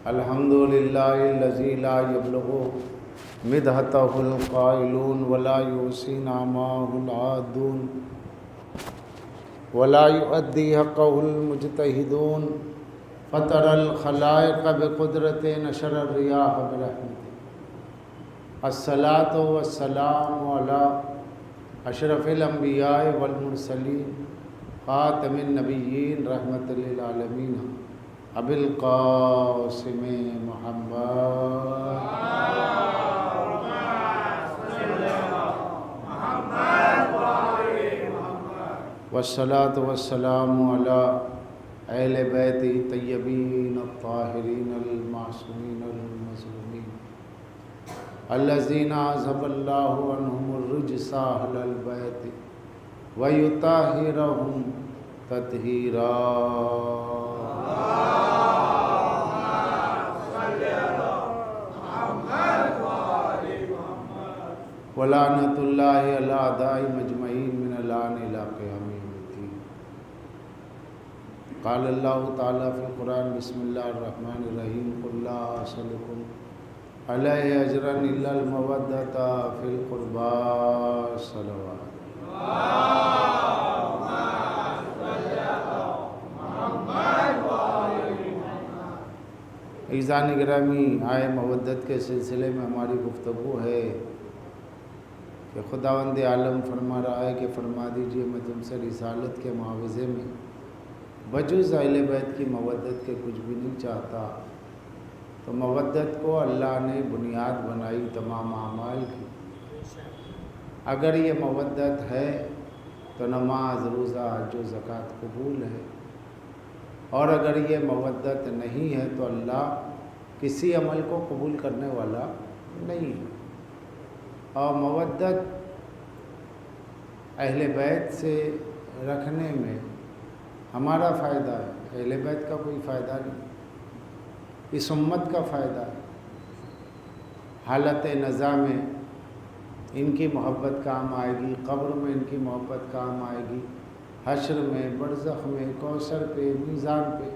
الحمد للہ الذی لا یبلغ مدحتہ القائلون ولا یحصی نعماہ العادون ولا یؤدی حقہ المجتہدون فطر الخلائق بقدرت نشر الریاح برحمتہ الصلاۃ والسلام علی اشرف الانبیاء والمرسلین خاتم النبیین رحمۃ للعالمین ابی القاسم محمد والصلاۃ والسلام علی اہل بیت طیبین الطاہرین المعصومین المظلومین الذین اذھب اللہ عنہم الرجس اہل البیت ویطہرہم تطہیرا ولعنۃ اللہ علی اعداء مجمعین من الان الی قیام یوم الدین۔ قال اللہ تعالی فی القرآن بسم اللہ الرحمن الرحیم قل لا اسألکم علیہ اجرا الا المودۃ فی القربى صلوات۔ عزیزان گرامی، آئے مودت کے سلسلے میں ہماری گفتگو ہے کہ خداوند عالم فرما رہا ہے کہ فرما دیجئے میں تم سے رسالت کے معاوضے میں بجز اہل بیت کی مودت کے کچھ بھی نہیں چاہتا۔ تو مودت کو اللہ نے بنیاد بنائی تمام اعمال کی۔ اگر یہ مودت ہے تو نماز، روزہ، حج و زکوٰۃ قبول ہے، اور اگر یہ مودت نہیں ہے تو اللہ کسی عمل کو قبول کرنے والا نہیں ہے۔ اور مودت اہل بیت سے رکھنے میں ہمارا فائدہ ہے، اہل بیت کا کوئی فائدہ نہیں، اس امت کا فائدہ ہے۔ حالت نزا میں ان کی محبت کام آئے گی، قبر میں ان کی محبت کام آئے گی، حشر میں، برزخ میں، کوثر پہ، میزان پہ،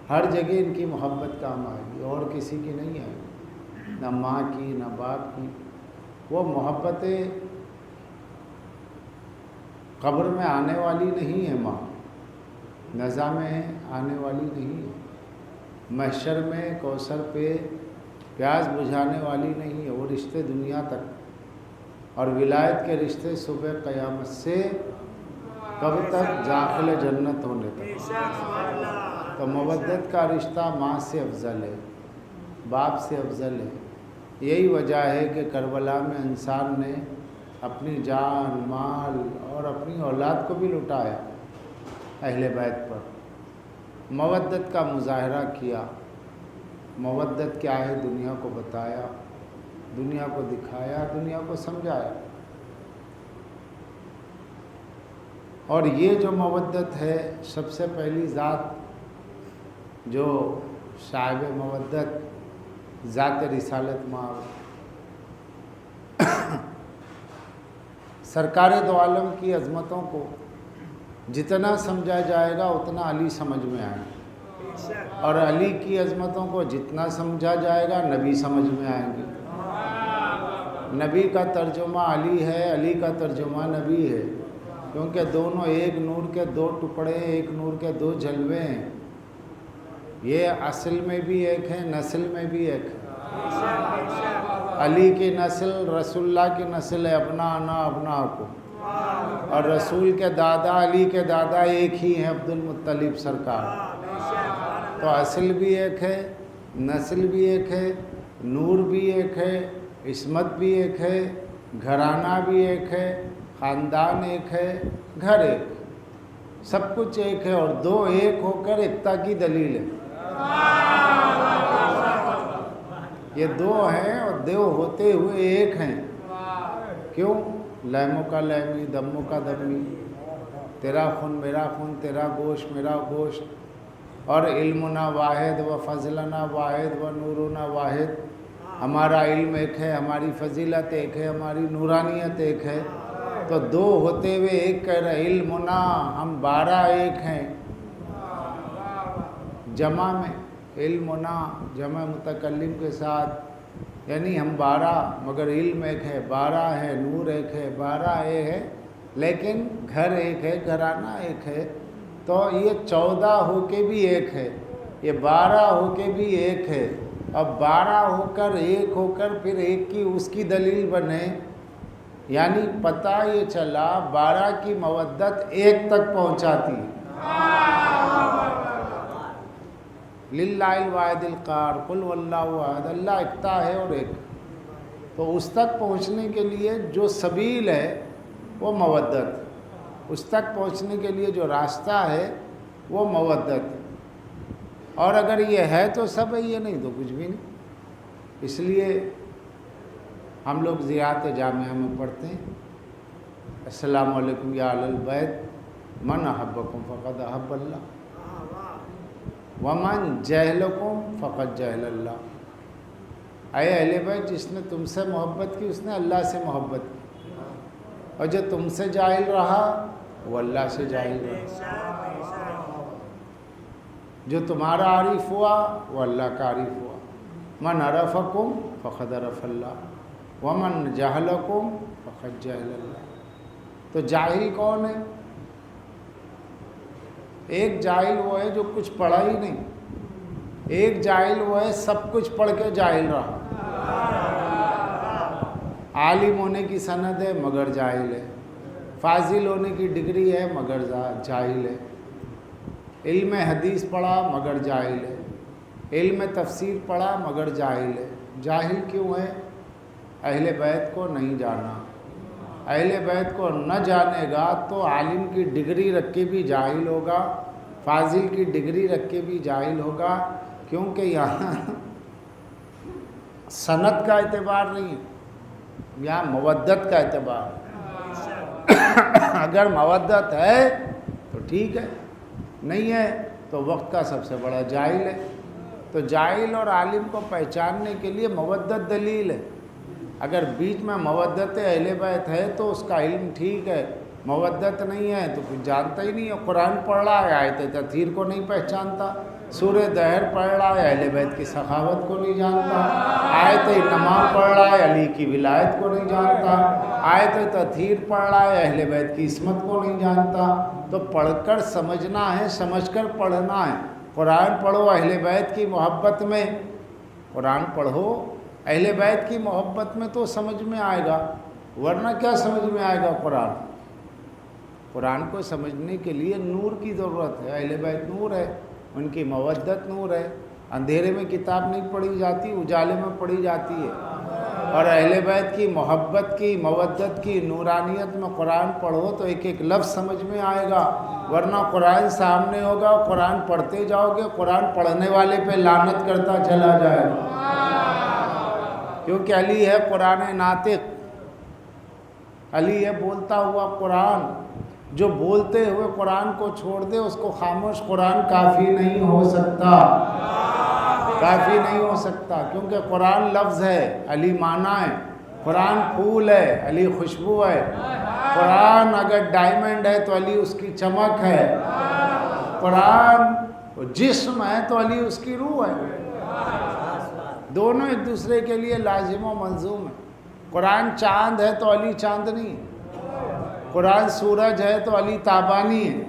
ہر جگہ ان کی محبت کام آئے گی، اور کسی کی نہیں آئے گی، نہ ماں کی نہ باپ کی۔ وہ محبتیں قبر میں آنے والی نہیں ہے، ماں نزا میں آنے والی نہیں ہے، محشر میں کوثر پہ پیاس بجھانے والی نہیں ہے، وہ رشتے دنیا تک، اور ولایت کے رشتے صبح قیامت سے کب تک؟ داخل جنت ہونے تک۔ تو مودت کا رشتہ ماں سے افضل ہے، باپ سے افضل ہے۔ یہی وجہ ہے کہ کربلا میں انسان نے اپنی جان، مال اور اپنی اولاد کو بھی لٹایا اہل بیت پر، مودت کا مظاہرہ کیا۔ مودت کیا ہے دنیا کو بتایا، دنیا کو دکھایا، دنیا کو سمجھایا۔ اور یہ جو مودت ہے، سب سے پہلی ذات جو صاحب مودت، ذات رسالت مآب سرکار دو عالم کی عظمتوں کو جتنا سمجھا جائے گا اتنا علی سمجھ میں آئے گا، اور علی کی عظمتوں کو جتنا سمجھا جائے گا نبی سمجھ میں آئیں گے۔ نبی کا ترجمہ علی ہے، علی کا ترجمہ نبی ہے، کیونکہ دونوں ایک نور کے دو ٹکڑے، ایک نور کے دو جلوے ہیں۔ یہ اصل میں بھی ایک ہے، نسل میں بھی ایک ہے۔ علی کی نسل رسول اللہ کی نسل ہے، ابنا کو، اور رسول کے دادا، علی کے دادا ایک ہی ہیں، عبد المطلب سرکار۔ تو اصل بھی ایک ہے، نسل بھی ایک ہے، نور بھی ایک ہے، عصمت بھی ایک ہے، گھرانہ بھی ایک ہے، خاندان ایک ہے، گھر ایک ہے، سب کچھ ایک ہے، اور دو ایک ہو کر اکتا کی دلیل ہے۔ یہ دو ہیں اور دو ہوتے ہوئے ایک ہیں۔ کیوں؟ لہموں کا لہمی، دموں کا دمی، تیرا خون میرا خون، تیرا گوشت میرا گوشت، اور علمنا واحد و فضلنا واحد و نورنا واحد۔ ہمارا علم ایک ہے، ہماری فضیلت ایک ہے، ہماری نورانیت ایک ہے۔ تو دو ہوتے ہوئے ایک کہہ رہے، علمنا، ہم 12 ایک ہیں، جمع میں علم ہونا جمع متکلم کے ساتھ، یعنی ہم 12 مگر علم ایک ہے، 12 ہے، نور ایک ہے، 12 ایک ہے، لیکن گھر ایک ہے، گھرانہ ایک ہے، تو یہ 14 ہو کے بھی ایک ہے، یہ 12 ہو کے بھی ایک ہے، اب 12 ہو کر ایک ہو کر پھر ایک کی اس کی دلیل بنے، یعنی پتہ یہ چلا 12 کی مودت ایک تک پہنچاتی ہے۔ للہ الواحد القہار قل واللہ احد، اللہ اکتا ہے اور ایک، تو اس تک پہنچنے کے لیے جو سبیل ہے وہ مودت، اس تک پہنچنے کے لیے جو راستہ ہے وہ مودت، اور اگر یہ ہے تو سب ہے، یہ نہیں تو کچھ بھی نہیں۔ اس لیے ہم لوگ زیارت جامعہ میں پڑھتے ہیں السلام علیکم یا اہل البیت من احبکم فقد احب اللہ ومن جہلکم فقد جہل اللہ، اے اہل بیت جس نے تم سے محبت کی اس نے اللہ سے محبت کی، اور جو تم سے جاہل رہا وہ اللہ سے جاہل رہا، جو تمہارا عارف ہوا وہ اللہ کا عارف ہوا، من عرفکم فقد عرف اللہ ومن جہلکم فقد جہل اللہ۔ تو جاہل کون ہے؟ ایک جاہل وہ ہے جو کچھ پڑھا ہی نہیں، ایک جاہل وہ ہے سب کچھ پڑھ کے جاہل رہا، عالم ہونے کی سند ہے مگر جاہل ہے، فاضل ہونے کی ڈگری ہے مگر جاہل ہے، علم حدیث پڑھا مگر جاہل ہے، علم تفسیر پڑھا مگر جاہل ہے۔ جاہل کیوں ہے؟ اہل بیت کو نہیں جانا، اہل بیت کو نہ جانے گا تو عالم کی ڈگری رکھ کے بھی جاہل ہوگا، فاضل کی ڈگری رکھ کے بھی جاہل ہوگا، کیونکہ یہاں سند کا اعتبار نہیں ہے، یہاں مودت کا اعتبار ہے۔ اگر مودت ہے تو ٹھیک ہے، نہیں ہے تو وقت کا سب سے بڑا جاہل ہے۔ تو جاہل اور عالم کو پہچاننے کے لیے مودت دلیل ہے، اگر بیچ میں مودت اہل بیت ہے تو اس کا علم ٹھیک ہے، مودت نہیں ہے تو کچھ جانتا ہی نہیں ہے، قرآن پڑھ رہا ہے آیت تطہیر کو نہیں پہچانتا، سورہ دہر پڑھ رہا ہے اہل بیت کی سخاوت کو نہیں جانتا، آیت انعام پڑھ رہا ہے علی کی ولایت کو نہیں جانتا، آیت تطہیر پڑھ رہا ہے اہل بیت کی عصمت کو نہیں جانتا۔ تو پڑھ کر سمجھنا ہے، سمجھ کر پڑھنا ہے۔ قرآن پڑھو اہل بیت کی محبت میں، قرآن پڑھو اہل بیت کی محبت میں تو سمجھ میں آئے گا، ورنہ کیا سمجھ میں آئے گا قرآن؟ قرآن کو سمجھنے کے لیے نور کی ضرورت ہے، اہل بیت نور ہے، ان کی مودت نور ہے، اندھیرے میں کتاب نہیں پڑھی جاتی، اجالے میں پڑھی جاتی ہے، اور اہل بیت کی محبت کی مودت کی نورانیت میں قرآن پڑھو تو ایک ایک لفظ سمجھ میں آئے گا، ورنہ قرآن سامنے ہوگا، قرآن پڑھتے جاؤ گے، قرآن پڑھنے والے پہ لعنت کرتا چلا جائے گا، کیونکہ علی ہے قرآن ناطق، علی ہے بولتا ہوا قرآن، جو بولتے ہوئے قرآن کو چھوڑ دے اس کو خاموش قرآن کافی نہیں ہو سکتا، کافی نہیں ہو سکتا، کیونکہ قرآن لفظ ہے، علی معنی ہے، قرآن پھول ہے، علی خوشبو ہے، قرآن اگر ڈائمنڈ ہے تو علی اس کی چمک ہے، قرآن جسم ہے تو علی اس کی روح ہے، دونوں ایک دوسرے کے لیے لازم و ملزوم ہے۔ قرآن چاند ہے تو علی چاندنی ہے، قرآن سورج ہے تو علی تابانی ہے،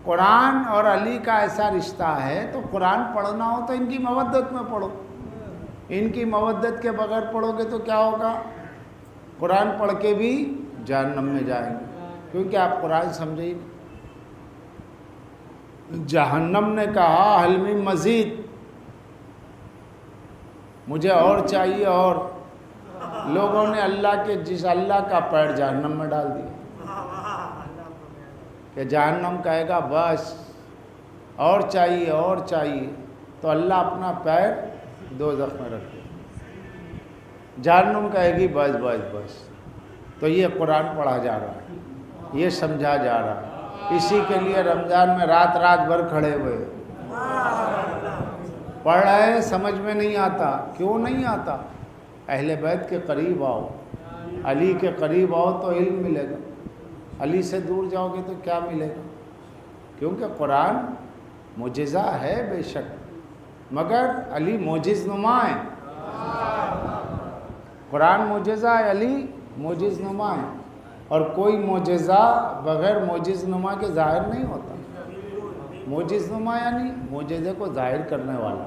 قرآن اور علی کا ایسا رشتہ ہے، تو قرآن پڑھنا ہو تو ان کی مودت میں پڑھو، ان کی مودت کے بغیر پڑھو گے تو کیا ہوگا؟ قرآن پڑھ کے بھی جہنم میں جائیں گے، کیونکہ آپ قرآن سمجھے ہی نہیں۔ جہنم نے کہا حل من مزید، مجھے اور چاہیے، اور لوگوں نے اللہ کا پیر جہنم میں ڈال دیا، کہ جہنم کہے گا بس اور چاہیے اور چاہیے، تو اللہ اپنا پیر دوزخ میں رکھ دے، جہنم کہے گی بس بس بس۔ تو یہ قرآن پڑھا جا رہا ہے، یہ سمجھا جا رہا ہے، اسی کے لیے رمضان میں رات رات بھر کھڑے ہوئے پڑھ رہے ہیں، سمجھ میں نہیں آتا، کیوں نہیں آتا؟ اہل بیت کے قریب آؤ، علی کے قریب آؤ تو علم ملے گا، علی سے دور جاؤ گے تو کیا ملے گا؟ کیونکہ قرآن معجزہ ہے بے شک، مگر علی معجز نما ہے۔ قرآن معجزہ ہے، علی معجز نما ہے، اور کوئی معجزہ بغیر معجز نما کے ظاہر نہیں ہوتا۔ معجز نما یعنی معجزے کو ظاہر کرنے والا،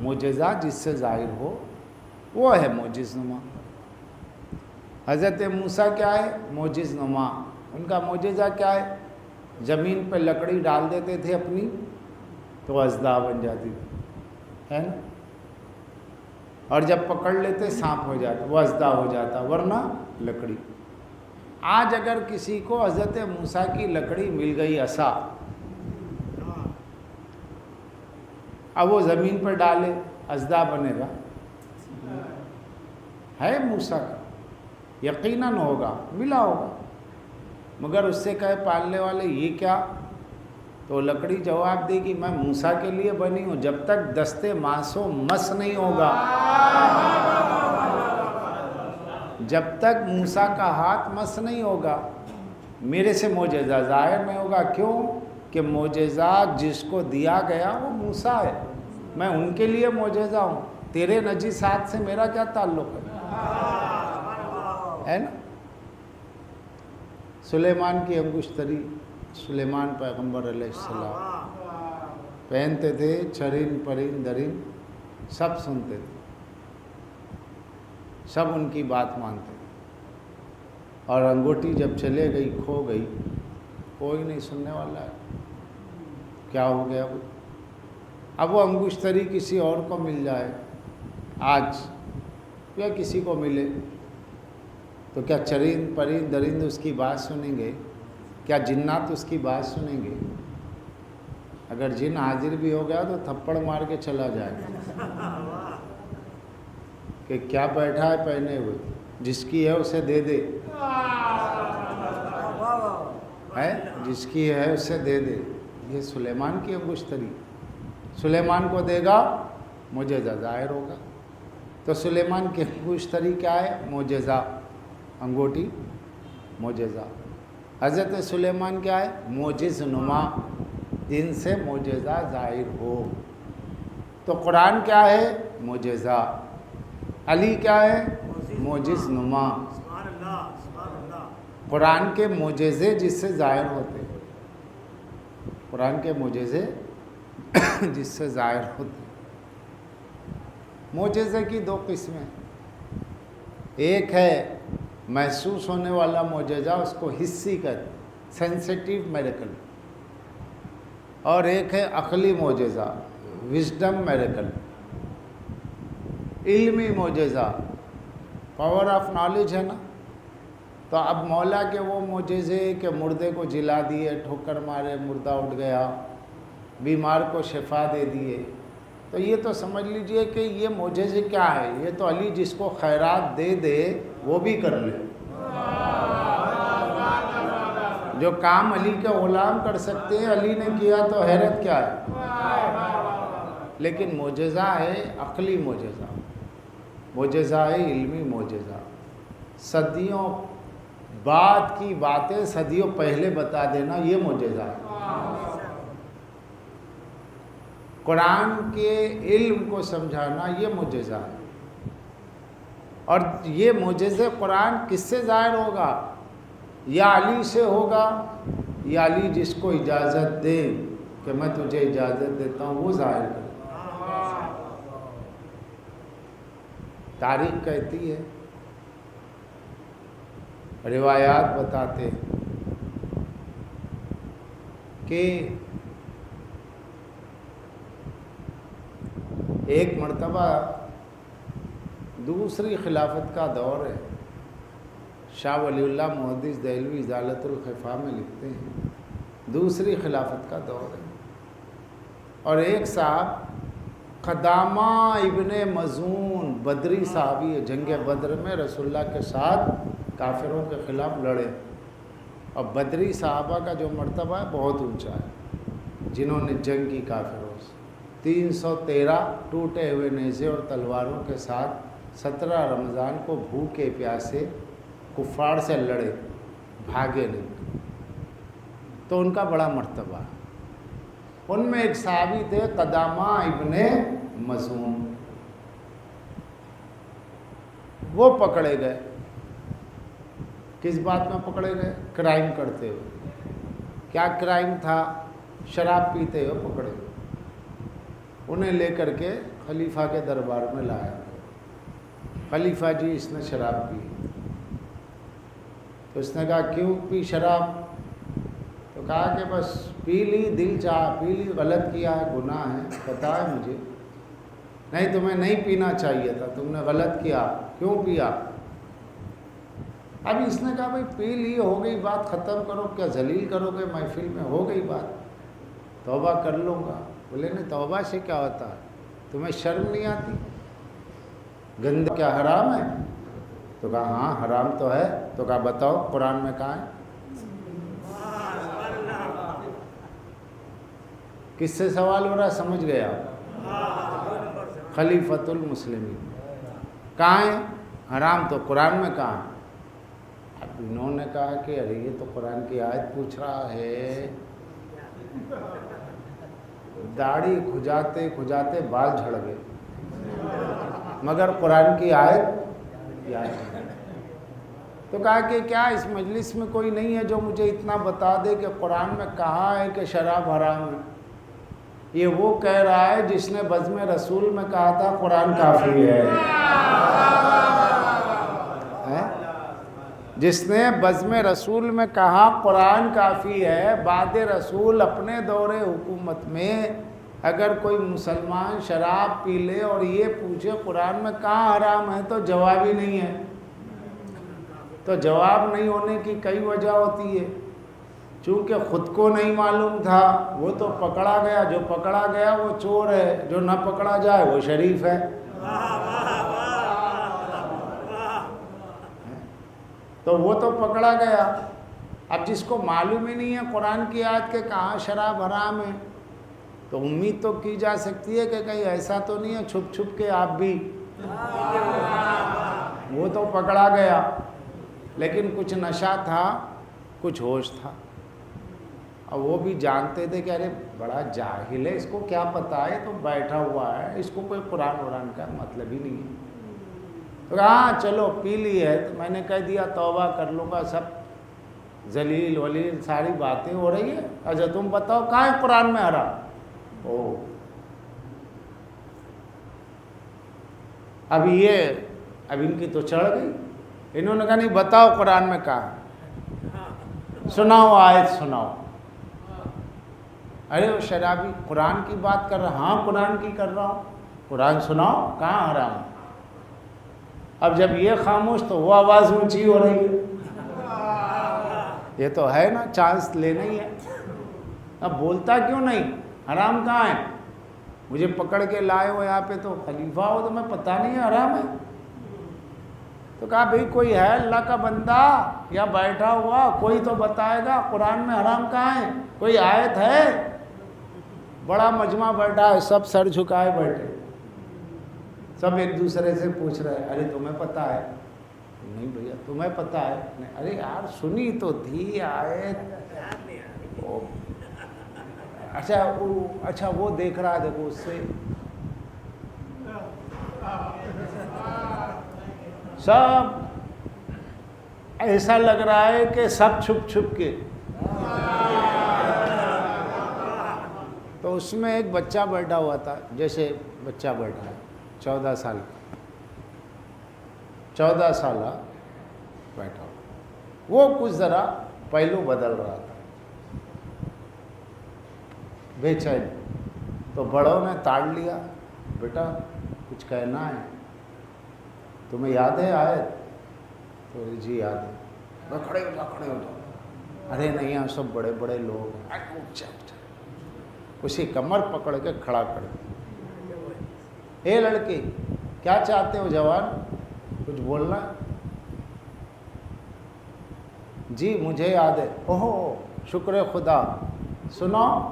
معجزہ جس سے ظاہر ہو وہ ہے معجز نما۔ حضرت موسیٰ کیا ہے؟ معجز نما۔ ان کا معجزہ کیا ہے؟ زمین پہ لکڑی ڈال دیتے تھے اپنی تو اژدہا بن جاتی ہے نا، اور جب پکڑ لیتے سانپ ہو جاتا، وہ اژدہا ہو جاتا، ورنہ لکڑی۔ آج اگر کسی کو حضرت موسیٰ کی لکڑی مل گئی عصا، اب وہ زمین پر ڈالے اژدہا بنے گا؟ ہے موسیٰ کا، یقیناً ہوگا، ملا ہوگا، مگر اس سے کہے پالنے والے یہ کیا؟ تو لکڑی جواب دے گی میں موسیٰ کے لیے بنی ہوں، جب تک دستے ماسو مس نہیں ہوگا، جب تک موسیٰ کا ہاتھ مس نہیں ہوگا میرے سے معجزہ ظاہر نہیں ہوگا۔ کیوں کہ معجزہ جس کو دیا گیا وہ موسیٰ ہے، میں ان کے لیے معجزہ ہوں، تیرے نجس ہاتھ سے میرا کیا تعلق ہے نا۔ سلیمان کی انگشتری سلیمان پیغمبر علیہ السلام پہنتے تھے، چرین پرین درین سب سنتے تھے، سب ان کی بات مانتے تھے، اور انگوٹھی جب چلے گئی کھو گئی کوئی نہیں سننے والا ہے، کیا ہو گیا وہ؟ اب وہ انگشتری کسی اور کو مل جائے آج، یا کسی کو ملے تو کیا چرین پرین درند اس کی بات سنیں گے؟ کیا جنات اس کی بات سنیں گے؟ اگر جن حاضر بھی ہو گیا تو تھپڑ مار کے چلا جائے گا کہ کیا بیٹھا ہے پہنے ہوئے، جس کی ہے اسے دے دے، ہے جس کی ہے اسے دے دے۔ یہ سلیمان کی انگشتری، سلیمان کو دے گا معجزہ ظاہر ہوگا۔ تو سلیمان کی انگشتری کیا ہے؟ معجزہ، انگوٹھی معجزہ۔ حضرت سلیمان کیا ہے؟ معجز نما، جن سے معجزہ ظاہر ہو۔ تو قرآن کیا ہے؟ معجزہ۔ علی کیا ہے؟ معجز نما۔ قرآن کے معجزے جس سے ظاہر ہوتے، قرآن کے معجزے جس سے ظاہر ہوتے۔ معجزے کی دو قسمیں، ایک ہے محسوس ہونے والا معجزہ، اس کو حسی کہتے ہیں، سینسیٹیو میریکل، اور ایک ہے عقلی معجزہ، وزڈم میریکل، علمی معجزہ، پاور آف نالج ہے نا۔ تو اب مولا کے وہ معجزے کہ مردے کو جلا دیے، ٹھوکر مارے مردہ اٹھ گیا، بیمار کو شفا دے دیے، تو یہ تو سمجھ لیجئے کہ یہ معجزے کیا ہے؟ یہ تو علی جس کو خیرات دے دے وہ بھی کر لے، جو کام علی کے غلام کر سکتے ہیں علی نے کیا تو حیرت کیا ہے۔ لیکن معجزہ ہے عقلی معجزہ، معجزہ ہے علمی معجزہ، صدیوں بعد کی باتیں صدیوں پہلے بتا دینا، یہ معجزہ ہے۔ قرآن کے علم کو سمجھانا یہ معجزہ ہے۔ اور یہ معجزہ قرآن کس سے ظاہر ہوگا؟ یا علی سے ہوگا، یا علی جس کو اجازت دے کہ میں تجھے اجازت دیتا ہوں وہ ظاہر کرے۔ تاریخ کہتی ہے، روایات بتاتے کہ ایک مرتبہ دوسری خلافت کا دور ہے، شاہ ولی اللہ محدث دہلوی ازالۃ الخفا میں لکھتے ہیں دوسری خلافت کا دور ہے، اور ایک صاحب قدامہ ابن مزون بدری صحابی ہے، جنگ بدر میں رسول اللہ کے ساتھ کافروں کے خلاف لڑے، اور بدری صحابہ کا جو مرتبہ ہے بہت اونچا ہے، جنہوں نے جنگ کی کافروں سے 313 ٹوٹے ہوئے نیزے اور تلواروں کے ساتھ 17 رمضان کو بھوکے پیاسے کفار سے لڑے، بھاگے نہیں، تو ان کا بڑا مرتبہ ہے۔ ان میں ایک صحابی تھے قدامہ ابن مظعون، وہ پکڑے گئے۔ کس بات میں پکڑے گئے؟ کرائم کرتے ہوئے۔ کیا کرائم تھا؟ شراب پیتے ہوئے پکڑے گئے۔ انہیں لے کر کے خلیفہ کے دربار میں لایا۔ خلیفہ جی اس نے شراب پی۔ تو اس نے کہا کیوں پی شراب؟ تو کہا کہ بس پی لی، دل چاہ پی لی، غلط کیا ہے، گناہ ہے، پتہ ہے مجھے۔ نہیں تمہیں نہیں پینا چاہیے تھا، تم نے غلط کیا، کیوں پیا؟ اب اس نے کہا بھائی پی لی، ہو گئی بات، ختم کرو، کیا ذلیل کرو گے محفل میں، ہو گئی بات، توبہ کر لوں گا۔ بولے نہیں، توبہ سے کیا ہوتا ہے، تمہیں شرم نہیں آتی؟ گندہ کیا حرام ہے؟ تو کہا ہاں حرام تو ہے۔ تو کہا بتاؤ قرآن میں کہاں ہے؟ کس سے سوال ہو رہا ہے؟ سمجھ گیا؟ خلیفۃ المسلمین کہاں ہے؟ حرام تو قرآن میں کہاں ہے؟ اب انہوں نے کہا کہ ارے یہ تو قرآن کی آیت پوچھ رہا ہے۔ داڑھی کھجاتے کھجاتے بال جھڑ گئے، مگر قرآن کی آیت یاد نہیں۔ تو کہا کہ کیا اس مجلس میں کوئی نہیں ہے جو مجھے اتنا بتا دے کہ قرآن میں کہا ہے کہ شراب حرام ہے؟ یہ وہ کہہ رہا ہے جس نے بزم رسول میں کہا تھا قرآن کافی ہے۔ جس نے بزم رسول میں کہا قرآن کافی ہے، بعد رسول اپنے دور حکومت میں اگر کوئی مسلمان شراب پی لے اور یہ پوچھے قرآن میں کہاں حرام ہے تو جواب ہی نہیں ہے۔ تو جواب نہیں ہونے کی کئی وجہ ہوتی ہے۔ چونکہ خود کو نہیں معلوم تھا وہ تو پکڑا گیا، جو پکڑا گیا وہ چور ہے، جو نہ پکڑا جائے وہ شریف ہے۔ تو وہ تو پکڑا گیا۔ اب جس کو معلوم ہی نہیں ہے قرآن کی آیت کے کہاں شراب حرام ہے، تو امید تو کی جا سکتی ہے کہ کہیں ایسا تو نہیں ہے چھپ چھپ کے آپ بھی۔ وہ تو پکڑا گیا، لیکن کچھ نشہ تھا، کچھ ہوش تھا، اور وہ بھی جانتے تھے کہ ارے بڑا جاہل ہے، اس کو کیا پتہ ہے، تو بیٹھا ہوا ہے، اس کو کوئی قرآن کا مطلب ہی نہیں ہے۔ تو ہاں چلو پی لی ہے، تو میں نے کہہ دیا توبہ کر لوں گا، سب ذلیل ولیل ساری باتیں ہو رہی ہے، اچھا تم بتاؤ کہاں ہے قرآن میں حرام؟ اب ان کی تو چڑھ گئی، انہوں نے کہا نہیں بتاؤ قرآن میں کہاں ہے، سناؤ آیت سناؤ۔ ارے وہ شرابی قرآن کی بات کر رہا، ہاں قرآن کی کر رہا ہوں، قرآن سناؤ کہاں حرام ہے۔ اب جب یہ خاموش تو وہ آواز اونچی ہو رہی ہے، یہ تو ہے نا چانس لینا ہی ہے۔ اب بولتا کیوں نہیں، حرام کہاں ہے؟ مجھے پکڑ کے لائے ہو یہاں پہ، تو خلیفہ ہو تو میں پتہ نہیں ہے حرام ہے؟ تو کہا بھئی کوئی ہے اللہ کا بندہ یا بیٹھا ہوا، کوئی تو بتائے گا قرآن میں حرام کہاں ہے، کوئی آیت ہے؟ بڑا مجمع بیٹھا ہے، سب سر جھکائے بیٹھے، سب ایک دوسرے سے پوچھ رہے ہیں ارے تمہیں پتہ ہے؟ نہیں بھیا تمہیں پتہ ہے؟ نہیں ارے یار سنی تو تھی آیت۔ اچھا وہ دیکھ رہا ہے، دیکھو اس سے سب ایسا لگ رہا ہے کہ سب چھپ چھپ کے۔ تو اس میں ایک بچہ بیٹھا ہوا تھا، جیسے بچہ بیٹھا ہے 14 سال کا، 14 سالہ بیٹھا ہوا، وہ کچھ ذرا پہلو بدل رہا تھا، بے چین۔ تو بڑوں نے تاڑ لیا، بیٹا کچھ کہنا ہے، تمہیں یاد ہے آیت؟ تو جی یاد ہے۔ کھڑے ہو جاؤ۔ ارے نہیں یہاں سب بڑے بڑے لوگ، اسی کمر پکڑ کے کھڑا کر دیا۔ اے لڑکی کیا چاہتے ہو جوان، کچھ بولنا؟ جی مجھے یاد ہے۔ اوہو شکر خدا، سناؤ۔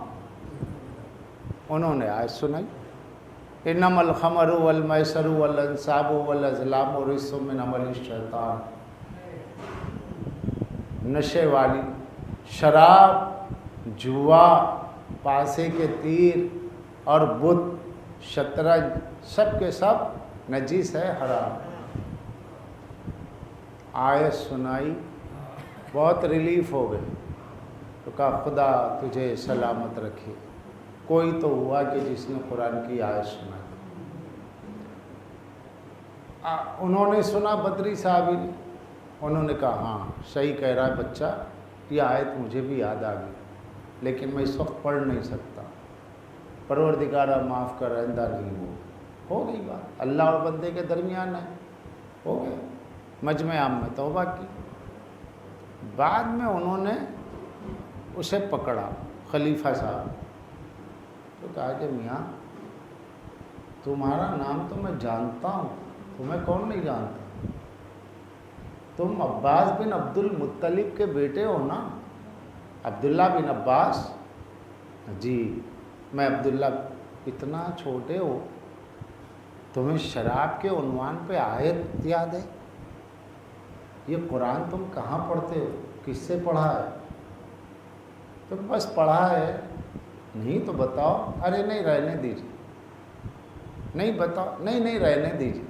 انہوں نے آیت سنائی، انما الخمر والمیسر والانصاب والازلام رجس من عمل الشیطان۔ نشے والی شراب، جوا، پاسے کے تیر اور بت شطرنج سب کے سب نجیس ہے، حرام۔ آیت سنائی، بہت ریلیف ہو گئے، تو کہا خدا تجھے سلامت رکھے، کوئی تو ہوا کہ جس نے قرآن کی آیت سنا۔ انہوں نے سنا بدری صاحبی نے، انہوں نے کہا ہاں صحیح کہہ رہا ہے بچہ، یہ آیت مجھے بھی یاد آ گئی، لیکن میں اس وقت پڑھ نہیں سکتا، پروردگارہ معاف کر، آئندہ نہیں ہو گئی بات، اللہ اور بندے کے درمیان ہے، ہو گیا۔ مجمع عام میں توبہ کی، بعد میں انہوں نے اسے پکڑا خلیفہ صاحب، تو کہا کہ میاں تمہارا نام تو میں جانتا ہوں، تمہیں کون نہیں جانتا، تم عباس بن عبد المطلب کے بیٹے ہو نا، عبداللہ بن عباس؟ جی میں عبداللہ۔ اتنا چھوٹے ہو تمہیں شراب کے عنوان پہ آیت یاد ہے؟ یہ قرآن تم کہاں پڑھتے ہو، کس سے پڑھا ہے؟ تو بس پڑھا ہے، نہیں تو بتاؤ۔ ارے نہیں رہنے دیجیے، نہیں بتاؤ، نہیں رہنے دیجیے،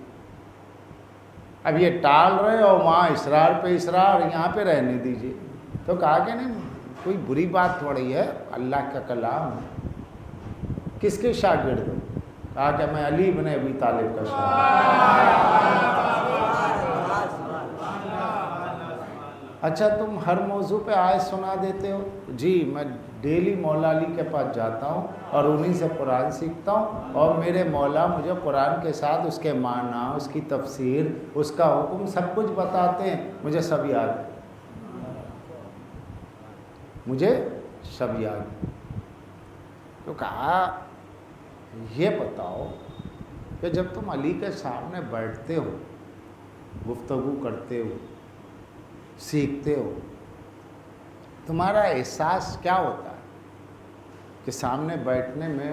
اب یہ ٹال رہے اور وہاں اصرار پہ اصرار، یہاں پہ رہنے دیجیے۔ تو کہا کہ نہیں کوئی بری بات تھوڑی ہے، اللہ کا کلام ہے۔ کس کے شاگرد ہو؟ کہا کہ میں علی بن ابی طالب کا شاگرد۔ اچھا تم ہر موضوع پہ آیت سنا دیتے ہو؟ جی میں ڈیلی مولا علی کے پاس جاتا ہوں اور انہی سے قرآن سیکھتا ہوں، اور میرے مولا مجھے قرآن کے ساتھ اس کے معنی، اس کی تفسیر، اس کا حکم سب کچھ بتاتے ہیں، مجھے سب یاد ہے، مجھے سب یاد ہے۔ تو کہا یہ بتاؤ کہ جب تم علی کے سامنے بیٹھتے ہو، گفتگو کرتے ہو، سیکھتے ہو، تمہارا احساس کیا ہوتا ہے کہ سامنے بیٹھنے میں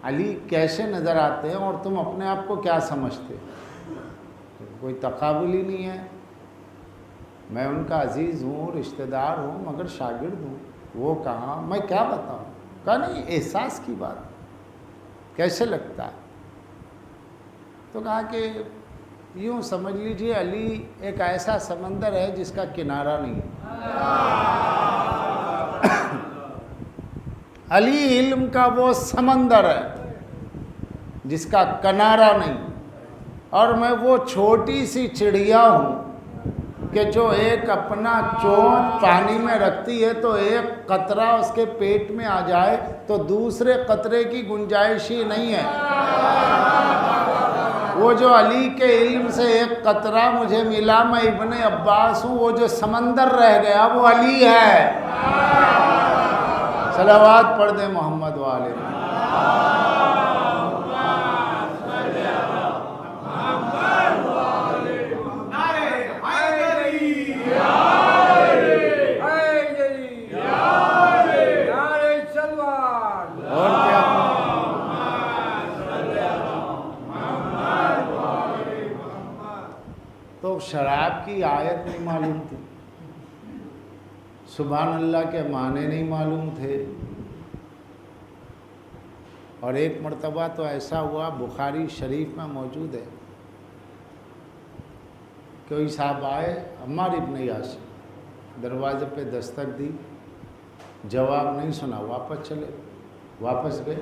علی کیسے نظر آتے ہیں اور تم اپنے آپ کو کیا سمجھتے؟ کوئی تقابل ہی نہیں ہے، میں ان کا عزیز ہوں، رشتہ دار ہوں، مگر شاگرد ہوں، وہ کہاں، میں کیا بتاؤں؟ کہا نہیں احساس کی بات، کیسے لگتا ہے؟ تو کہا کہ یوں سمجھ لیجئے علی ایک ایسا سمندر ہے جس کا کنارہ نہیں ہے، علی علم کا وہ سمندر ہے جس کا کنارہ نہیں، اور میں وہ چھوٹی سی چڑیا ہوں کہ جو ایک اپنا چونچ پانی میں رکھتی ہے تو ایک قطرہ اس کے پیٹ میں آ جائے تو دوسرے قطرے کی گنجائش ہی نہیں ہے۔ وہ جو علی کے علم سے ایک قطرہ مجھے ملا، میں ابن عباس ہوں، وہ جو سمندر رہ گیا وہ علی ہے۔ صلوات پڑھ دیں محمد والے۔ تو شراب کی آیت نہیں معلوم تھی، سبحان اللہ کے معنی نہیں معلوم تھے، اور ایک مرتبہ تو ایسا ہوا، بخاری شریف میں موجود ہے، کوئی صاحب آئے، عمار ابن یاسر، دروازے پہ دستک دی، جواب نہیں سنا، واپس گئے،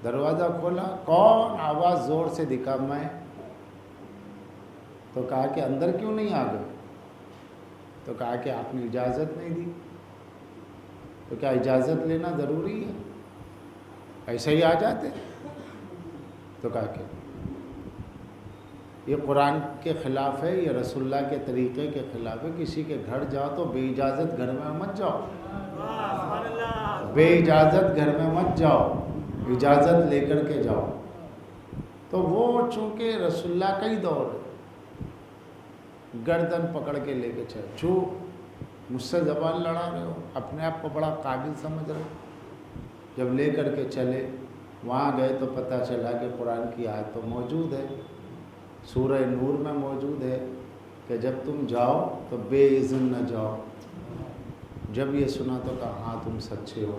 دروازہ کھولا، کون؟ آواز زور سے دکھا، میں۔ تو کہا کہ اندر کیوں نہیں آ گئے؟ تو کہا کہ آپ نے اجازت نہیں دی۔ تو کیا اجازت لینا ضروری ہے؟ ایسے ہی آ جاتے؟ تو کہا کہ یہ قرآن کے خلاف ہے، یہ رسول اللہ کے طریقے کے خلاف ہے، کسی کے گھر جاؤ تو بے اجازت گھر میں مت جاؤ، بے اجازت گھر میں مت جاؤ، اجازت لے کر کے جاؤ۔ تو وہ چونکہ رسول اللہ کا ہی دور ہے، گردن پکڑ کے لے کے چلے، چوپ، مجھ سے زبان لڑا رہے ہو، اپنے آپ کو بڑا قابل سمجھ رہے ہو۔ جب لے کر کے چلے، وہاں گئے تو پتہ چلا کہ قرآن کی آیت تو موجود ہے، سورہ نور میں موجود ہے کہ جب تم جاؤ تو بے اذن نہ جاؤ۔ جب یہ سنا تو کہا ہاں تم سچے ہو،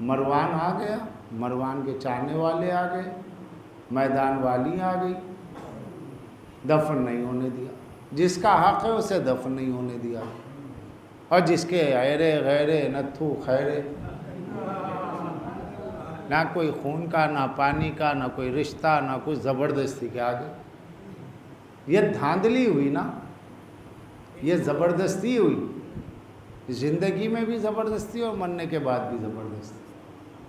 مروان آ گیا، مروان کے چاہنے والے آ گئے، میدان والی آ گئی، دفن نہیں ہونے دیا۔ جس کا حق ہے اسے دفن نہیں ہونے دیا، اور جس کے ایرے غیرے نتھو خیرے، نہ کوئی خون کا، نہ پانی کا، نہ کوئی رشتہ، نہ کوئی زبردستی کے آگے۔ یہ دھاندلی ہوئی نا، یہ زبردستی ہوئی، زندگی میں بھی زبردستی اور مرنے کے بعد بھی زبردستی۔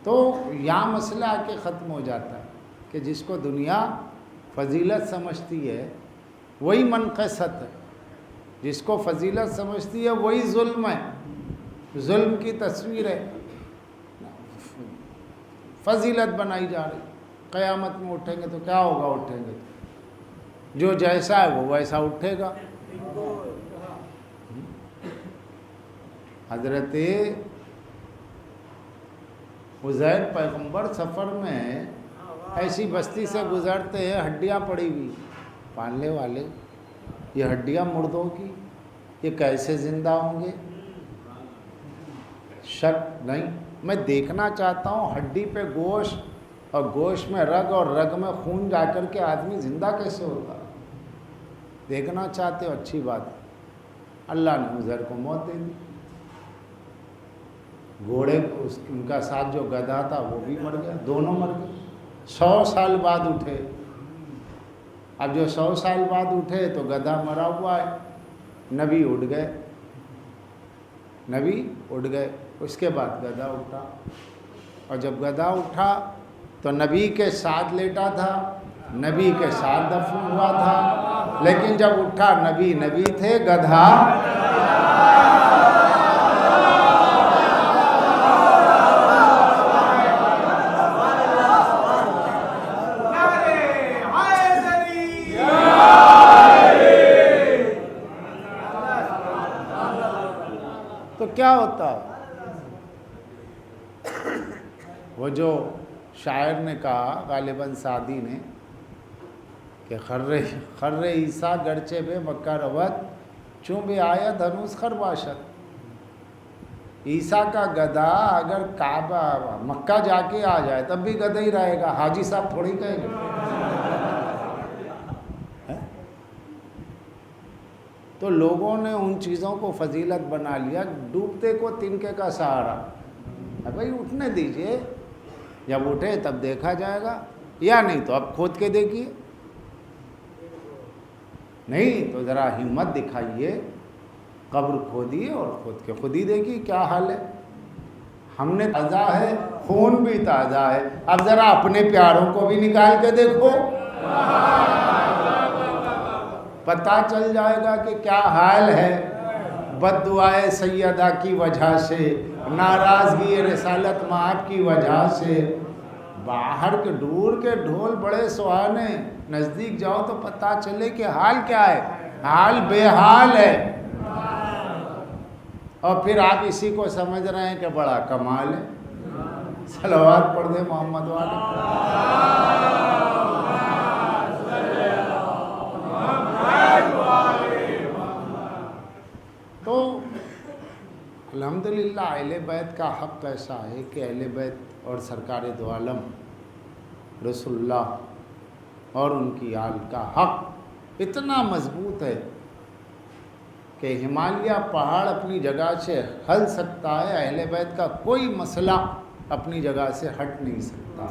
تو یہاں مسئلہ آ کے ختم ہو جاتا ہے کہ جس کو دنیا فضیلت سمجھتی ہے وہی منقصت ہے، جس کو فضیلت سمجھتی ہے وہی ظلم ہے، ظلم کی تصویر ہے، فضیلت بنائی جا رہی۔ قیامت میں اٹھیں گے تو کیا ہوگا؟ اٹھیں گے تو جو جیسا ہے وہ ویسا اٹھے گا۔ حضرت عزیر پیغمبر سفر میں ایسی بستی سے گزرتے ہیں، ہڈیاں پڑی ہوئی، پالنے والے یہ ہڈیاں مردوں کی، یہ کیسے زندہ ہوں گے؟ شک نہیں، میں دیکھنا چاہتا ہوں ہڈی پہ گوشت اور گوشت میں رگ اور رگ میں خون جا کر کے آدمی زندہ کیسے ہوتا؟ دیکھنا چاہتے ہو، اچھی بات ہے۔ اللہ نے عزیر کو موت دے دی، گھوڑے ان کا ساتھ جو گدھا تھا وہ بھی مر گیا، دونوں مر گئے۔ 100 سال بعد اٹھے، اب جو 100 سال بعد اٹھے تو گدھا مرا ہوا ہے، نبی اٹھ گئے، نبی اٹھ گئے، اس کے بعد گدھا اٹھا، اور جب گدھا اٹھا تو نبی کے ساتھ لیٹا تھا، نبی کے ساتھ دفن ہوا تھا، لیکن جب اٹھا نبی تھے، گدھا تو کیا ہوتا ہے؟ وہ جو شاعر نے کہا، غالباً سعدی نے، کہ خر عیسیٰ گرچے بے مکہ روت چون بے آید ہنوز خر باشد۔ عیسیٰ کا گدھا اگر کعبہ مکہ جا کے آ جائے تب بھی گدھا ہی رہے گا، حاجی صاحب تھوڑی کہیں گے۔ تو لوگوں نے ان چیزوں کو فضیلت بنا لیا، ڈوبتے کو تنکے کا سہارا۔ بھائی اٹھنے دیجئے، جب اٹھے تب دیکھا جائے گا، یا نہیں تو اب کھود کے دیکھیے، نہیں تو ذرا ہمت دکھائیے، قبر کھودیے اور کھود کے خود ہی دیکھیے کیا حال ہے۔ ہم نے تازہ ہے، خون بھی تازہ ہے، اب ذرا اپنے پیاروں کو بھی نکال کے دیکھو، پتہ چل جائے گا کہ کیا حال ہے۔ بد دعائے سیدہ کی وجہ سے، ناراضگی رسالت مآب کی وجہ سے، باہر کے دور کے ڈھول بڑے سہانے، نزدیک جاؤ تو پتہ چلے کہ حال کیا ہے، حال بے حال ہے، اور پھر آپ اسی کو سمجھ رہے ہیں کہ بڑا کمال ہے۔ صلوات پڑھ دیں محمد والے۔ تو الحمدللہ اہل بیت کا حق ایسا ہے کہ اہل بیت اور سرکار دو عالم رسول اللہ اور ان کی آل کا حق اتنا مضبوط ہے کہ ہمالیہ پہاڑ اپنی جگہ سے ہل سکتا ہے، اہل بیت کا کوئی مسئلہ اپنی جگہ سے ہٹ نہیں سکتا۔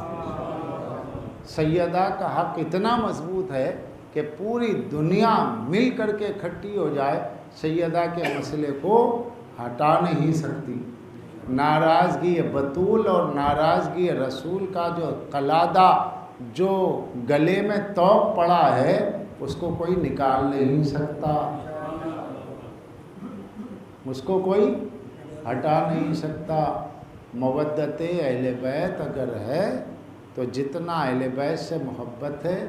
سیدہ کا حق اتنا مضبوط ہے کہ پوری دنیا مل کر کے اکٹھی ہو جائے، سیدہ کے مسئلے کو ہٹا نہیں سکتی۔ ناراضگی بطول اور ناراضگی رسول کا جو قلادہ، جو گلے میں توق پڑا ہے، اس کو کوئی نکال نہیں سکتا، اس کو کوئی ہٹا نہیں سکتا۔ مودت اہل بیت اگر ہے تو جتنا اہل بیت سے محبت ہے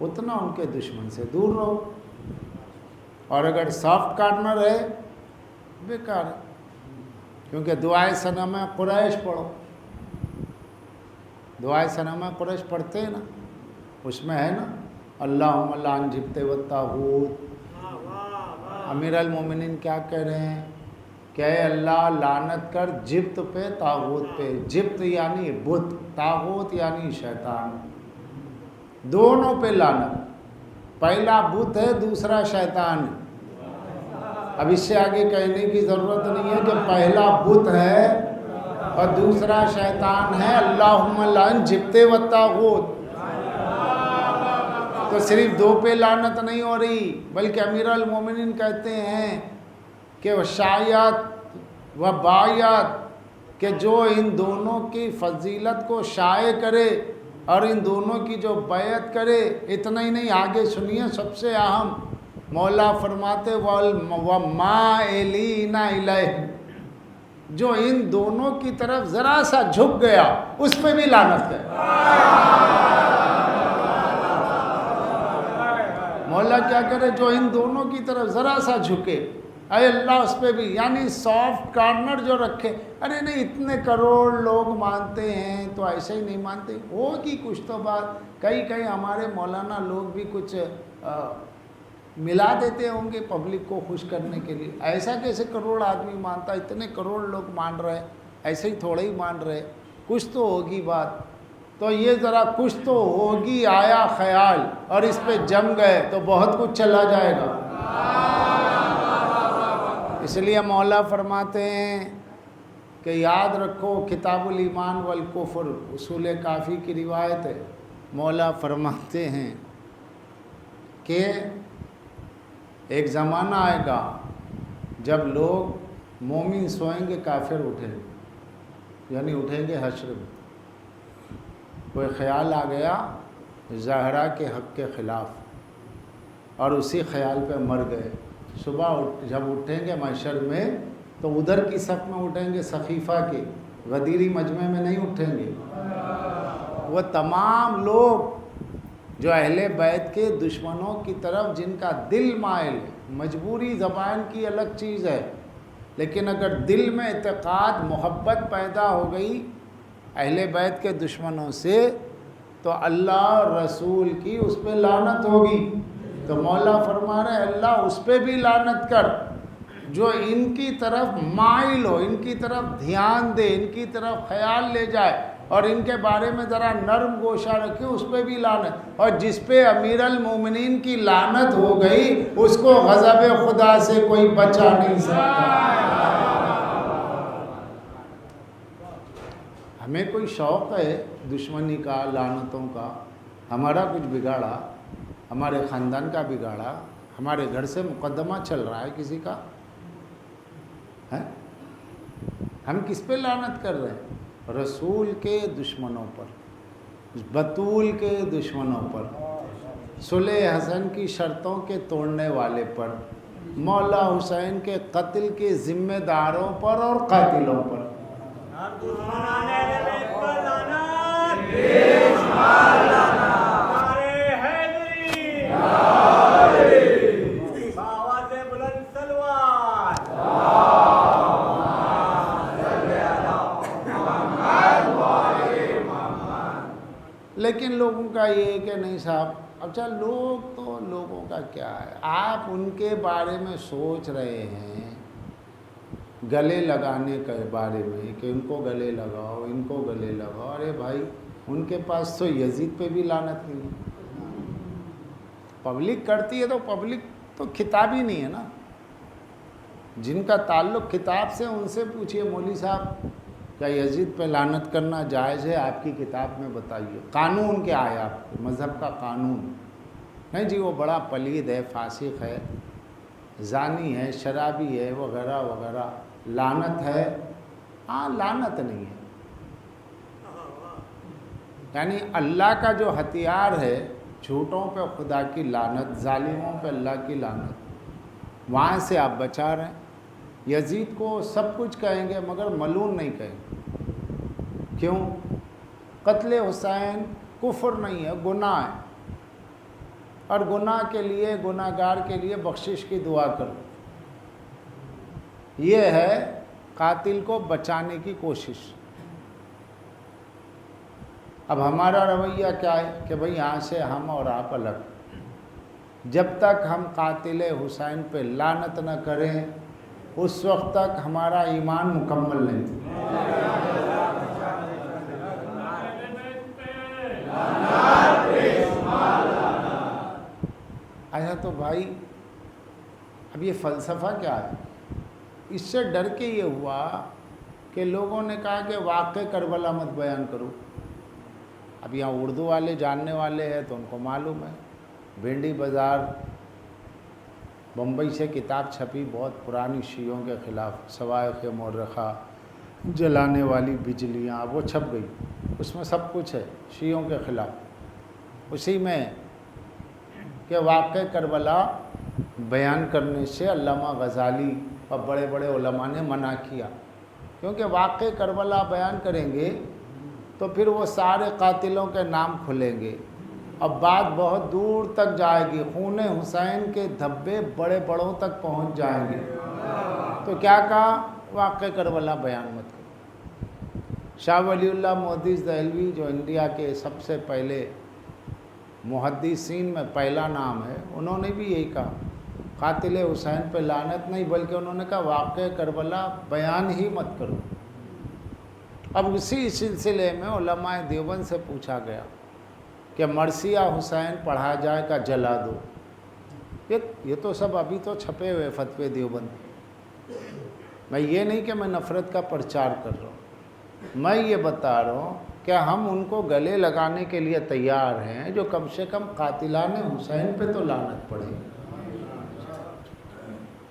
اتنا ان کے دشمن سے دور رہو، اور اگر سافٹ کارنر ہے بیکار ہے، کیونکہ دعائے صنم قریش پڑھو، دعائے صنم قریش پڑھتے ہیں نا، اس میں ہے نا اللہم لعن جبت والطاغوت۔ امیر المومنین کیا کہہ رہے ہیں؟ کہ اے اللہ لعنت کر جبت پہ طاغوت پہ. جبت یعنی بت، طاغوت یعنی شیطان، دونوں پہ لعنت. پہلا بت ہے، دوسرا شیطان ہے. اب اس سے آگے کہنے کی ضرورت نہیں ہے کہ پہلا بت ہے اور دوسرا شیطان ہے. اللہم لعن جبت و طاغوت. تو صرف دو پہ لعنت نہیں ہو رہی، بلکہ امیر المومنین کہتے ہیں کہ شایعت و بایعت، کہ جو ان دونوں کی فضیلت کو شائع کرے اور ان دونوں کی جو بیعت کرے. اتنا ہی نہیں، آگے سنیے سب سے اہم. مولا فرماتے وَمَائِلِينَ إِلَيْهِ، جو ان دونوں کی طرف ذرا سا جھک گیا اس پہ بھی لعنت ہے. مولا کیا کرے؟ جو ان دونوں کی طرف ذرا سا جھکے، اے اللہ اس پہ بھی، یعنی سافٹ کارنر جو رکھے. ارے نہیں، اتنے کروڑ لوگ مانتے ہیں تو ایسے ہی نہیں مانتے، ہوگی کچھ تو بات. کئی ہمارے مولانا لوگ بھی کچھ ملا دیتے ہوں گے پبلک کو خوش کرنے کے لیے. ایسا کیسے کروڑ آدمی مانتا؟ اتنے کروڑ لوگ مان رہے، ایسے ہی تھوڑے ہی مان رہے، کچھ تو ہوگی بات. تو یہ ذرا کچھ تو ہوگی آیا خیال اور اس پہ جم گئے تو بہت کچھ چلا جائے گا. اس لیے مولا فرماتے ہیں کہ یاد رکھو، کتاب الایمان والکفر اصول کافی کی روایت ہے. مولا فرماتے ہیں کہ ایک زمانہ آئے گا جب لوگ مومن سوئیں گے، کافر اٹھیں گے، یعنی اٹھیں گے حشر میں. کوئی خیال آ گیا زہرا کے حق کے خلاف اور اسی خیال پہ مر گئے. صبح جب اٹھیں گے محشر میں تو ادھر کی صف میں اٹھیں گے، سقیفہ کے، غدیری مجمع میں نہیں اٹھیں گے. وہ تمام لوگ جو اہل بیت کے دشمنوں کی طرف جن کا دل مائل ہے، مجبوری زبان کی الگ چیز ہے، لیکن اگر دل میں اعتقاد محبت پیدا ہو گئی اہل بیت کے دشمنوں سے تو اللہ رسول کی اس پہ لعنت ہوگی. تو مولا فرما رہے اللہ اس پہ بھی لعنت کر جو ان کی طرف مائل ہو، ان کی طرف دھیان دے، ان کی طرف خیال لے جائے اور ان کے بارے میں ذرا نرم گوشہ رکھے، اس پہ بھی لعنت. اور جس پہ امیر المومنین کی لعنت ہو گئی اس کو غضب خدا سے کوئی بچا نہیں سکتا. ہمیں کوئی شوق ہے دشمنی کا، لعنتوں کا؟ ہمارا کچھ بگاڑا، ہمارے خاندان کا بگاڑا، ہمارے گھر سے مقدمہ چل رہا ہے کسی کا، ہم کس پہ لعنت کر رہے ہیں؟ رسول کے دشمنوں پر، بطول کے دشمنوں پر، صلح حسن کی شرطوں کے توڑنے والے پر، مولا حسین کے قتل کے ذمہ داروں پر اور قاتلوں پر. لیکن لوگوں کا یہ ہے کہ نہیں صاحب، اچھا لوگ تو لوگوں کا کیا ہے، آپ ان کے بارے میں سوچ رہے ہیں گلے لگانے کے بارے میں کہ ان کو گلے لگاؤ، ان کو گلے لگاؤ. ارے بھائی ان کے پاس تو یزید پہ بھی لعنت نہیں ہے. پبلک کرتی ہے تو پبلک تو کتاب ہی نہیں ہے نا. جن کا تعلق کتاب سے ان سے پوچھئے مولوی صاحب کیا یزید پہ لعنت کرنا جائز ہے؟ آپ کی کتاب میں بتائیے. قانون کیا ہے آپ کے مذہب کا قانون؟ نہیں جی وہ بڑا پلید ہے، فاسق ہے، زانی ہے، شرابی ہے، وغیرہ وغیرہ. لعنت ہے؟ ہاں لعنت نہیں ہے. یعنی اللہ کا جو ہتھیار ہے، جھوٹوں پہ خدا کی لعنت، ظالموں پہ اللہ کی لعنت، وہاں سے آپ بچا رہے ہیں. یزید کو سب کچھ کہیں گے مگر ملعون نہیں کہیں گے. کیوں؟ قتل حسین کفر نہیں ہے، گناہ ہے، اور گناہ کے لیے، گناہ گار کے لیے بخشش کی دعا کرو. یہ ہے قاتل کو بچانے کی کوشش. اب ہمارا رویہ کیا ہے کہ بھئی یہاں سے ہم اور آپ الگ. جب تک ہم قاتل حسین پہ لعنت نہ کریں اس وقت تک ہمارا ایمان مکمل نہیں تھا۔ اچھا تو بھائی اب یہ فلسفہ کیا ہے؟ اس سے ڈر کے یہ ہوا کہ لوگوں نے کہا کہ واقع کربلا مت بیان کرو۔ اب یہاں اردو والے جاننے والے ہیں تو ان کو معلوم ہے، بھنڈی بازار بمبئی سے کتاب چھپی بہت پرانی شیعوں کے خلاف، صواعق مورخہ، جلانے والی بجلیاں، وہ چھپ گئی، اس میں سب کچھ ہے شیعوں کے خلاف۔ اسی میں کہ واقع کربلا بیان کرنے سے علامہ غزالی اور بڑے بڑے علماء نے منع کیا، کیونکہ واقع کربلا بیان کریں گے تو پھر وہ سارے قاتلوں کے نام کھلیں گے، اب بات بہت دور تک جائے گی، خون حسین کے دھبے بڑے بڑوں تک پہنچ جائیں گے۔ تو کیا کہا؟ واقع کربلا بیان مت کرو۔ شاہ ولی اللہ محدث دہلوی جو انڈیا کے سب سے پہلے محدثین میں پہلا نام ہے، انہوں نے بھی یہی کہا، قاتل حسین پہ لعنت نہیں، بلکہ انہوں نے کہا واقع کربلا بیان ہی مت کرو۔ اب اسی سلسلے میں علماء دیوبند سے پوچھا گیا کہ مرثیہ حسین پڑھا جائے کا جلا دو۔ یہ تو سب ابھی تو چھپے ہوئے فتوے دیوبند۔ میں یہ نہیں کہ میں نفرت کا پرچار کر رہا ہوں، میں یہ بتا رہا ہوں کہ ہم ان کو گلے لگانے کے لیے تیار ہیں جو کم سے کم قاتلان حسین پہ تو لعنت پڑے،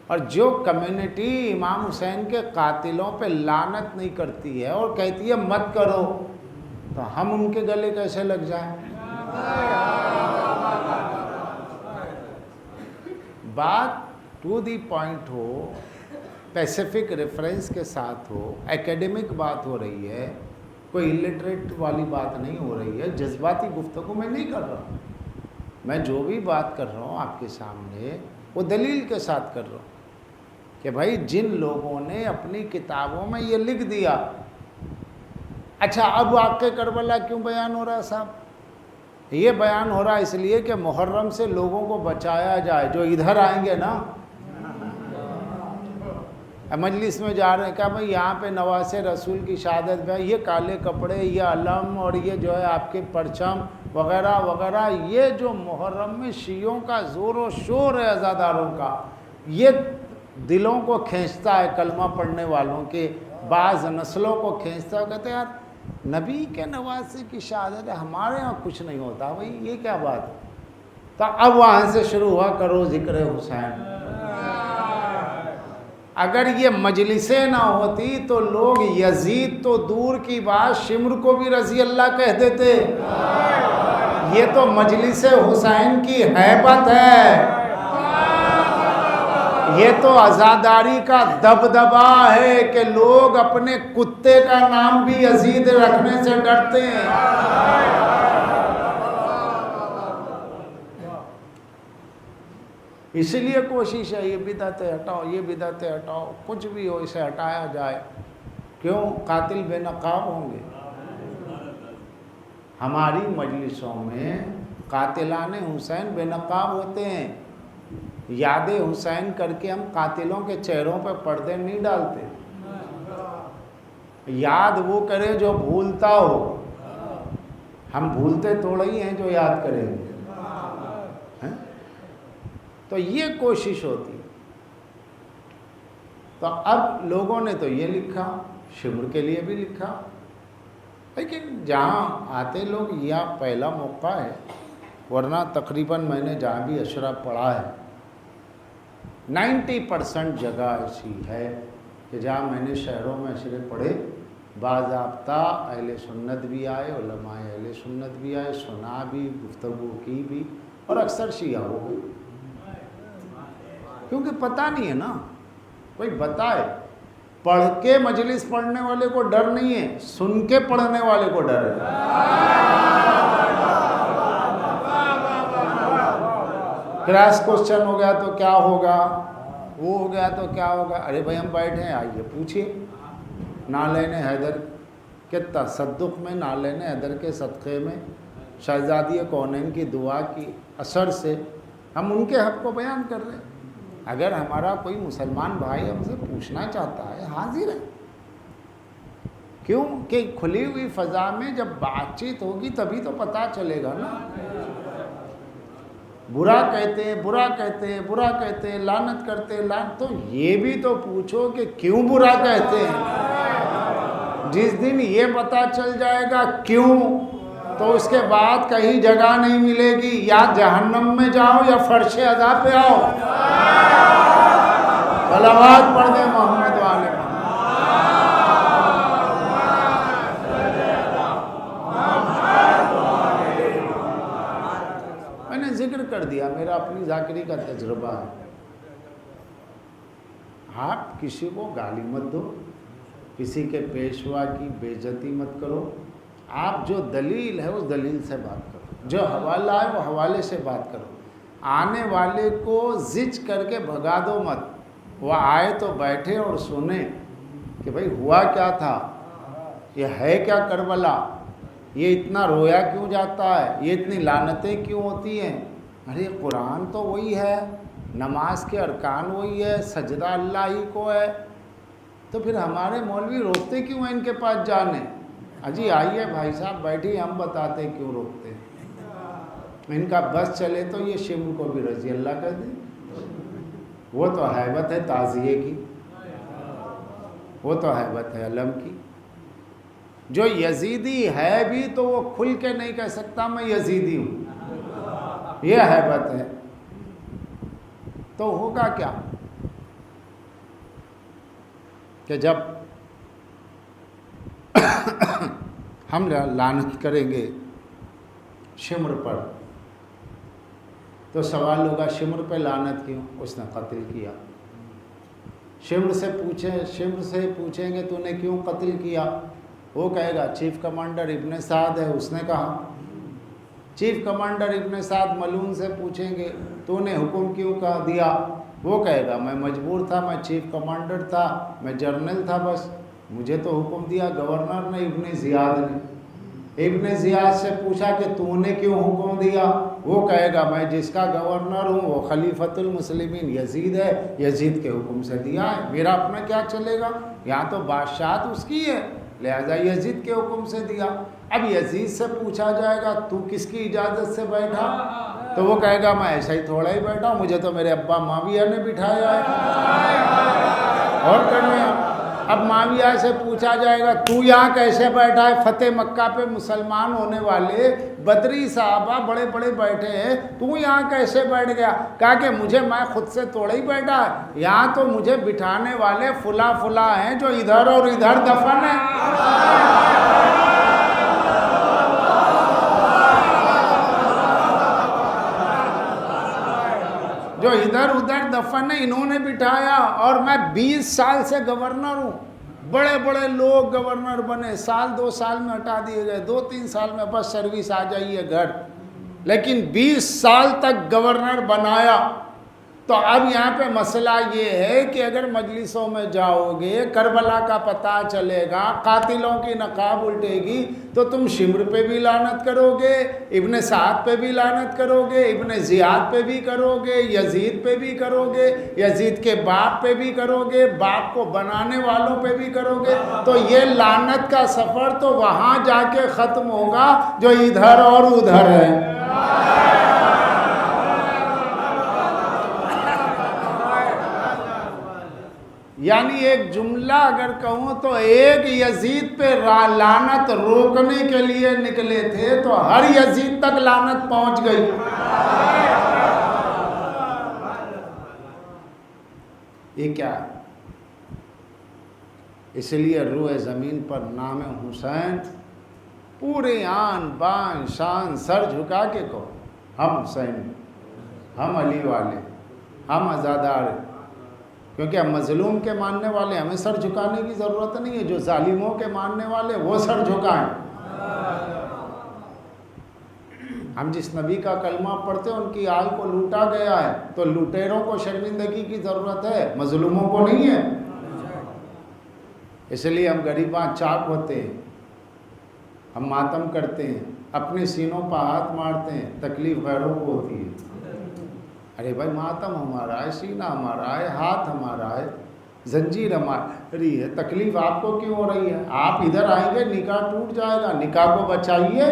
اور جو کمیونٹی امام حسین کے قاتلوں پہ لعنت نہیں کرتی ہے اور کہتی ہے مت کرو، تو ہم ان کے گلے کیسے لگ جائیں؟ بات ٹو دی پوائنٹ ہو، اسپیسیفک ریفرنس کے ساتھ ہو، ایکیڈمک بات ہو رہی ہے، کوئی الٹریٹ والی بات نہیں ہو رہی ہے، جذباتی گفتگو میں نہیں کر رہا ہوں۔ میں جو بھی بات کر رہا ہوں آپ کے سامنے وہ دلیل کے ساتھ کر رہا ہوں کہ بھائی جن لوگوں نے اپنی کتابوں میں یہ لکھ دیا، اچھا اب واقع کربلا کیوں بیان ہو رہا ہے صاحب؟ یہ بیان ہو رہا ہے اس لیے کہ محرم سے لوگوں کو بچایا جائے، جو ادھر آئیں گے نا، مجلس میں جا رہے ہیں، کہا بھائی یہاں پہ نواسے رسول کی شہادت پہ یہ کالے کپڑے، یہ علم اور یہ جو ہے آپ کے پرچم وغیرہ وغیرہ، یہ جو محرم میں شیعوں کا زور و شور ہے عزاداروں کا، یہ دلوں کو کھینچتا ہے، کلمہ پڑھنے والوں کے بعض نسلوں کو کھینچتا ہے۔ کہتے ہیں یار نبی کے نواسے کی شہادت ہے، ہمارے یہاں کچھ نہیں ہوتا، بھائی یہ کیا بات ہے؟ تو اب وہاں سے شروع ہوا کرو ذکر حسین۔ اگر یہ مجلسیں نہ ہوتی تو لوگ یزید تو دور کی بات شمر کو بھی رضی اللہ کہہ دیتے۔ یہ تو مجلس حسین کی ہیبت ہے، یہ تو عزاداری کا دبدبا ہے کہ لوگ اپنے کتے کا نام بھی یزید رکھنے سے ڈرتے ہیں۔ اسی لیے کوشش ہے یہ بدعتیں ہٹاؤ، یہ بدعتیں ہٹاؤ، کچھ بھی ہو اسے ہٹایا جائے۔ کیوں؟ قاتل بے نقاب ہوں گے۔ ہماری مجلسوں میں قاتلان حسین بے نقاب ہوتے ہیں، یاد حسین کر کے ہم قاتلوں کے چہروں پہ پردے نہیں ڈالتے۔ یاد وہ کرے جو بھولتا ہو، ہم بھولتے تھوڑا ہی ہیں جو یاد کریں گے۔ تو یہ کوشش ہوتی۔ تو اب لوگوں نے تو یہ لکھا، شمر کے لیے بھی لکھا، لیکن جہاں آتے لوگ یہ پہلا موقع ہے، ورنہ تقریباً میں نے جہاں بھی اشرا پڑھا ہے 90% جگہ ایسی ہے کہ جہاں میں نے شہروں میں اشرے پڑھے، باضابطہ اہل سنت بھی آئے، علماء اہل سنت بھی آئے، سنا بھی، گفتگو کی بھی، اور اکثر شیعہ ہو گئے، کیونکہ پتہ نہیں ہے نا، کوئی بتائے۔ پڑھ کے مجلس پڑھنے والے کو ڈر نہیں ہے، سن کے پڑھنے والے کو ڈر ہے۔ کراس کوسچن ہو گیا تو کیا ہوگا، وہ ہو گیا تو کیا ہوگا، ارے بھائی ہم بیٹھے ہیں، آئیے پوچھیے۔ نالین حیدر کے تصدق میں، نالین حیدر کے صدقے میں، شہزادی کونین کی دعا کی اثر سے ہم ان کے حق کو بیان کر رہے ہیں۔ اگر ہمارا کوئی مسلمان بھائی ہم سے پوچھنا چاہتا ہے حاضر ہے. کیوں کہ کھلی ہوئی فضا میں جب بات چیت ہوگی تبھی تو پتہ چلے گا نا. برا کہتے برا کہتے برا کہتے لعنت کرتے لعنت، تو یہ بھی تو پوچھو کہ کیوں برا کہتے ہیں. جس دن یہ پتہ چل جائے گا کیوں، تو اس کے بعد کہیں جگہ نہیں ملے گی، یا جہنم میں جاؤ یا فرش عذاب پہ آؤ. صلوات پڑھ دیں محمد والے محمد. میں نے ذکر کر دیا، میرا اپنی ذاکری کا تجربہ ہے. آپ کسی کو گالی مت دو، کسی کے پیشوا کی بے عزتی مت کرو. آپ جو دلیل ہے اس دلیل سے بات کرو، جو حوالہ ہے وہ حوالے سے بات کرو. آنے والے کو زج کر کے بھگا دو مت. وہ آئے تو بیٹھے اور سنیں کہ بھئی ہوا کیا تھا، یہ ہے کیا کربلا، یہ اتنا رویا کیوں جاتا ہے، یہ اتنی لعنتیں کیوں ہوتی ہیں. ارے قرآن تو وہی ہے، نماز کے ارکان وہی ہے، سجدہ اللہ ہی کو ہے، تو پھر ہمارے مولوی روکتے کیوں ہیں ان کے پاس جانے. اجی آئیے بھائی صاحب بیٹھیے، ہم بتاتے کیوں روکتے ہیں. ان کا بس چلے تو یہ شمر کو بھی رضی اللہ کر دیں. وہ تو ہیبت ہے تعزیے کی، وہ تو ہیبت ہے علم کی. جو یزیدی ہے بھی تو وہ کھل کے نہیں کہہ سکتا میں یزیدی ہوں، یہ ہیبت ہے. تو ہوگا کیا کہ جب ہم لعنت کریں گے شمر پر تو سوال ہوگا شمر پہ لعنت کیوں، اس نے قتل کیا. شمر سے پوچھیں گے تو نے کیوں قتل کیا، وہ کہے گا چیف کمانڈر ابن سعد ہے اس نے کہا. چیف کمانڈر ابن سعد ملعون سے پوچھیں گے تو نے حکم کیوں کہا دیا، وہ کہے گا میں مجبور تھا، میں چیف کمانڈر تھا، میں جرنل تھا، بس مجھے تو حکم دیا گورنر نے ابن زیاد نے. ابن زیاد سے پوچھا کہ تو نے کیوں حکم دیا، وہ کہے گا میں جس کا گورنر ہوں وہ خلیفۃ المسلمین یزید ہے، یزید کے حکم سے دیا ہے، میرا اپنا کیا چلے گا، یہاں تو بادشاہت اس کی ہے لہذا یزید کے حکم سے دیا. اب یزید سے پوچھا جائے گا تو کس کی اجازت سے بیٹھا، تو وہ کہے گا میں ایسا ہی تھوڑا ہی بیٹھا ہوں، مجھے تو میرے ابا معاویہ نے بٹھایا ہے اور کرنے. اب معاویہ سے پوچھا جائے گا تو یہاں کیسے بیٹھا ہے، فتح مکہ پہ مسلمان ہونے والے بدری صحابہ بڑے بڑے بیٹھے ہیں، تو یہاں کیسے بیٹھ گیا. کہا کہ میں خود سے توڑا ہی بیٹھا ہے، یہاں تو مجھے بٹھانے والے فلاں فلاں ہیں جو ادھر اور ادھر دفن ہیں. جو ادھر ادھر دفن ہے انہوں نے بٹھایا، اور میں 20 سال سے گورنر ہوں. بڑے بڑے لوگ گورنر بنے، سال 2 سال میں ہٹا دیے گئے، 2-3 سال میں بس سروس آ جائیے گھر، لیکن 20 سال تک گورنر بنایا. تو اب یہاں پہ مسئلہ یہ ہے کہ اگر مجلسوں میں جاؤ گے کربلا کا پتہ چلے گا، قاتلوں کی نقاب الٹے گی، تو تم شمر پہ بھی لعنت کرو گے، ابن سعد پہ بھی لعنت کرو گے، ابن زیاد پہ بھی کرو گے، یزید پہ بھی کرو گے، یزید کے باپ پہ بھی کرو گے، باپ کو بنانے والوں پہ بھی کرو گے. تو یہ لعنت کا سفر تو وہاں جا کے ختم ہوگا جو ادھر اور ادھر ہے. یعنی ایک جملہ اگر کہوں تو ایک یزید پہ لعنت روکنے کے لیے نکلے تھے تو ہر یزید تک لعنت پہنچ گئی. یہ کیا ہے؟ اس لیے روئے زمین پر نام حسین پورے آن بان شان سر جھکا کے کہو ہم حسین، ہم علی والے، ہم عزادار ہیں. کیونکہ ہم مظلوم کے ماننے والے، ہمیں سر جھکانے کی ضرورت نہیں ہے. جو ظالموں کے ماننے والے وہ سر جھکائیں. ہم جس نبی کا کلمہ پڑھتے ہیں ان کی آل کو لوٹا گیا ہے، تو لوٹیروں کو شرمندگی کی ضرورت ہے، مظلوموں کو نہیں ہے. اس لیے ہم غریباں چاک ہوتے ہیں، ہم ماتم کرتے ہیں، اپنے سینوں پر ہاتھ مارتے ہیں، تکلیف غیروں کو ہوتی ہے. ارے بھائی ماتم ہمارا ہے، سینہ ہمارا ہے، ہاتھ ہمارا ہے، زنجیر ہماری ہے، تکلیف آپ کو کیوں ہو رہی ہے؟ آپ ادھر آئیں گے نکاح ٹوٹ جائے گا، نکاح کو بچائیے،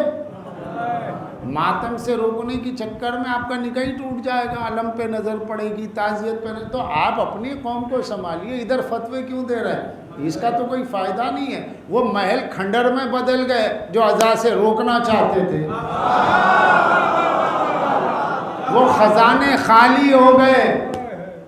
ماتم سے روکنے کی چکر میں آپ کا نکاح ہی ٹوٹ جائے گا، علم پہ نظر پڑے گی، تعزیت پہ نظر، تو آپ اپنی قوم کو سنبھالیے، ادھر فتوے کیوں دے رہے ہیں؟ اس کا تو کوئی فائدہ نہیں ہے۔ وہ محل کھنڈر میں بدل گئے جو عزا سے روکنا چاہتے تھے، وہ خزانے خالی ہو گئے،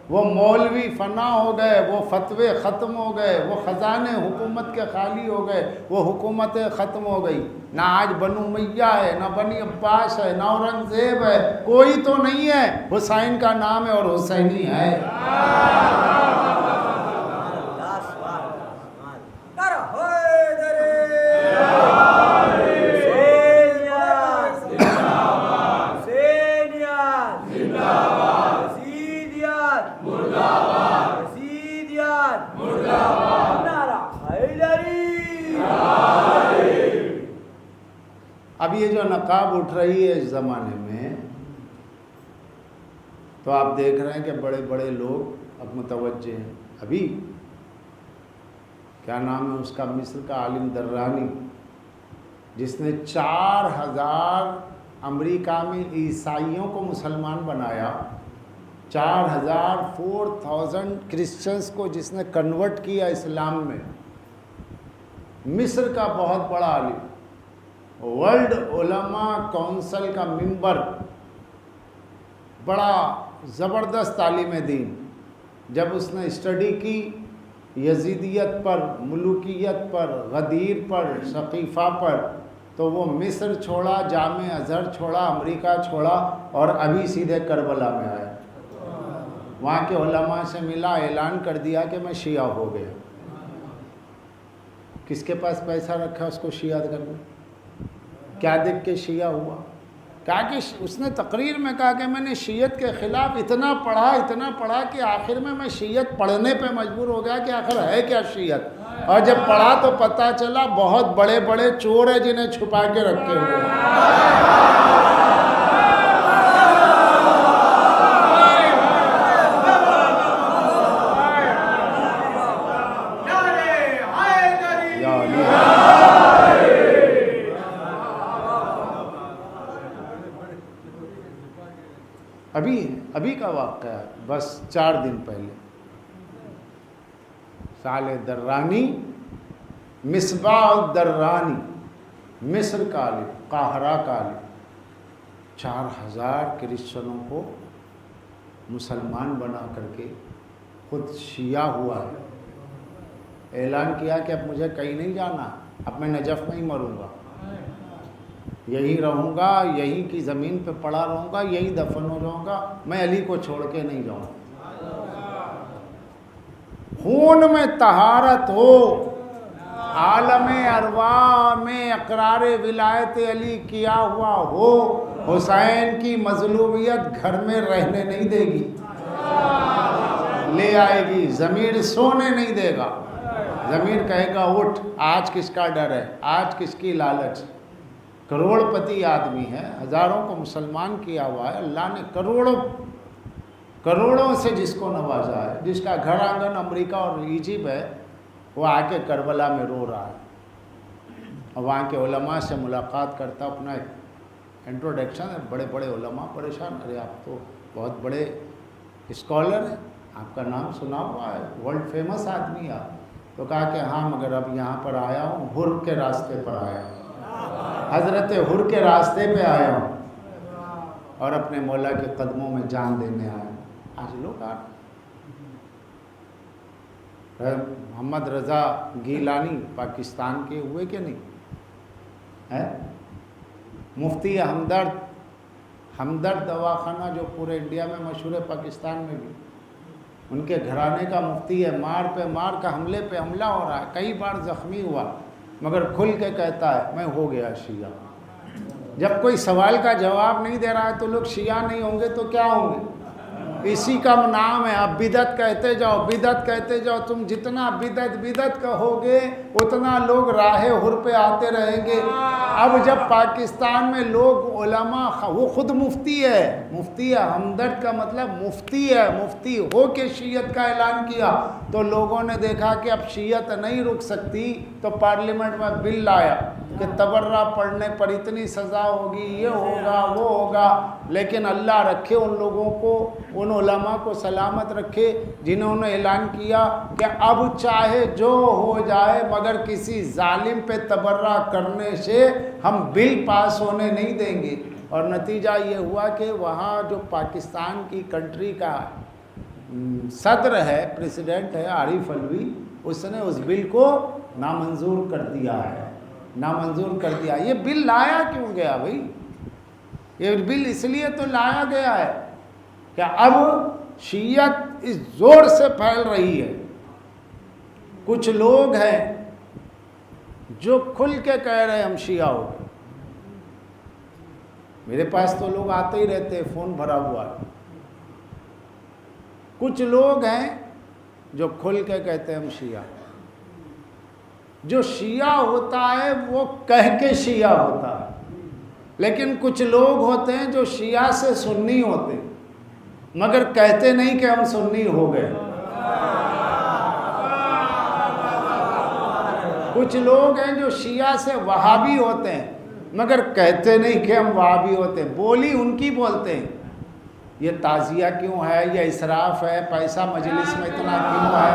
وہ مولوی فنا ہو گئے، وہ فتوے ختم ہو گئے، وہ خزانے حکومت کے خالی ہو گئے، وہ حکومتیں ختم ہو گئی، نہ آج بنو امیہ ہے، نہ بنی عباس ہے، نہ اورنگزیب ہے، کوئی تو نہیں ہے، حسین کا نام ہے اور حسینی ہے۔ اب یہ جو نقاب اٹھ رہی ہے اس زمانے میں، تو آپ دیکھ رہے ہیں کہ بڑے بڑے لوگ اب متوجہ ہیں۔ ابھی کیا نام ہے اس کا، مصر کا عالم درانی، جس نے 4000 امریکہ میں عیسائیوں کو مسلمان بنایا، 4000 کرسچنز کو جس نے کنورٹ کیا اسلام میں، مصر کا بہت بڑا عالم، ورلڈ علماء کونسل کا ممبر، بڑا زبردست عالم دین، جب اس نے اسٹڈی کی یزیدیت پر، ملوکیت پر، غدیر پر، سقیفہ پر، تو وہ مصر چھوڑا، جامع ازہر چھوڑا، امریکہ چھوڑا، اور ابھی سیدھے کربلا میں آیا، وہاں کے علماء سے ملا، اعلان کر دیا کہ میں شیعہ ہو گیا۔ کس کے پاس پیسہ رکھا اس کو شیعہ کرنے؟ کیا دیکھ کے شیعہ ہوا؟ کہا کہ اس نے تقریر میں کہا کہ میں نے شیعت کے خلاف اتنا پڑھا کہ آخر میں شیعت پڑھنے پہ مجبور ہو گیا کہ آخر ہے کیا شیعت، اور جب پڑھا تو پتہ چلا بہت بڑے بڑے چور ہیں جنہیں چھپا کے رکھے ہوئے ہیں۔ ابھی کا واقعہ ہے، بس 4 دن پہلے، صالح درانی، مصباح الدرانی، مصر کا عالم، قاہرہ کا عالم، 4000 کرسچنوں کو مسلمان بنا کر کے خود شیعہ ہوا ہے۔ اعلان کیا کہ اب مجھے کہیں نہیں جانا، اب میں نجف میں ہی مروں گا، یہی رہوں گا، یہیں کی زمین پہ پڑا رہوں گا، یہی دفن ہو جاؤں گا، میں علی کو چھوڑ کے نہیں جاؤں گا۔ خون میں طہارت ہو، عالم ارواح میں اقرار ولایت علی کیا ہوا ہو، حسین کی مظلومیت گھر میں رہنے نہیں دے گی، لے آئے گی، ضمیر سونے نہیں دے گا، ضمیر کہے گا اٹھ، آج کس کا ڈر ہے، آج کس کی لالچ، کروڑ پتی آدمی ہے، ہزاروں کو مسلمان کیا ہوا ہے، اللہ نے کروڑوں سے جس کو نوازا ہے، جس کا گھر آنگن امریکہ اور ایجپٹ ہے، وہ آ کے کربلا میں رو رہا ہے، اور وہاں کے علماء سے ملاقات کرتا، اپنا ایک انٹروڈکشن ہے، بڑے بڑے علماء پریشان، ارے آپ تو بہت بڑے اسکالر ہیں، آپ کا نام سنا ہوا ہے، ورلڈ فیمس آدمی ہے، تو کہا کہ ہاں مگر اب یہاں پر آیا ہوں، حر کے راستے پر آیا ہوں، حضرت حر کے راستے پہ آیا ہوں، اور اپنے مولا کے قدموں میں جان دینے آیا ہوں۔ آج لوگ محمد رضا گیلانی پاکستان کے ہوئے کہ نہیں ہے، مفتی ہمدرد دواخانہ جو پورے انڈیا میں مشہور ہے، پاکستان میں بھی ان کے گھرانے کا مفتی ہے، مار پہ مار کا حملے پہ حملہ ہو رہا ہے، کئی بار زخمی ہوا، مگر کھل کے کہتا ہے میں ہو گیا شیعہ۔ جب کوئی سوال کا جواب نہیں دے رہا ہے تو لوگ شیعہ نہیں ہوں گے تو کیا ہوں گے؟ اسی کا نام ہے. اب بدعت کہتے جاؤ, بدعت کہتے جاؤ. تم جتنا بدعت کہو گے اتنا لوگ راہ حر پہ آتے رہیں گے. اب جب پاکستان میں لوگ علماء, وہ خود مفتی ہے, ہمدرد کا مطلب مفتی ہے, مفتی ہو کے شیعت کا اعلان کیا, تو لوگوں نے دیکھا کہ اب شیعت نہیں رک سکتی, تو پارلیمنٹ میں بل لایا کہ تبرہ پڑھنے پر اتنی سزا ہوگی, یہ ہوگا وہ ہوگا. لیکن اللہ رکھے ان لوگوں کو, ان علماء کو سلامت رکھے جنہوں نے اعلان کیا کہ اب چاہے جو ہو جائے مگر کسی ظالم پہ تبرہ کرنے سے ہم بل پاس ہونے نہیں دیں گے. اور نتیجہ یہ ہوا کہ وہاں جو پاکستان کی کنٹری کا صدر ہے, پریزیڈنٹ ہے عارف علوی, اس نے اس بل کو نامنظور کر دیا ہے, نامنظور کر دیا. یہ بل لایا کیوں گیا بھائی؟ یہ بل اس لیے تو لایا گیا ہے کہ اب شیعت اس زور سے پھیل رہی ہے. کچھ لوگ ہیں جو کھل کے کہہ رہے ہیں ہم شیعہ ہو گئے. میرے پاس تو لوگ آتے ہی رہتے ہیں, فون بھرا ہوا ہے. کچھ لوگ ہیں جو کھل کے کہتے ہیں ہم شیعہ. جو شیعہ ہوتا ہے وہ کہہ کے شیعہ ہوتا ہے, لیکن کچھ لوگ ہوتے ہیں جو شیعہ سے سنی ہوتے ہیں مگر کہتے نہیں کہ ہم سنی ہو گئے. کچھ لوگ ہیں جو شیعہ سے وہابی ہوتے ہیں مگر کہتے نہیں کہ ہم وہابی ہوتے ہیں. بولی ان کی بولتے ہیں, یہ تعزیہ کیوں ہے, یہ اسراف ہے, پیسہ مجلس میں اتنا کیوں ہے,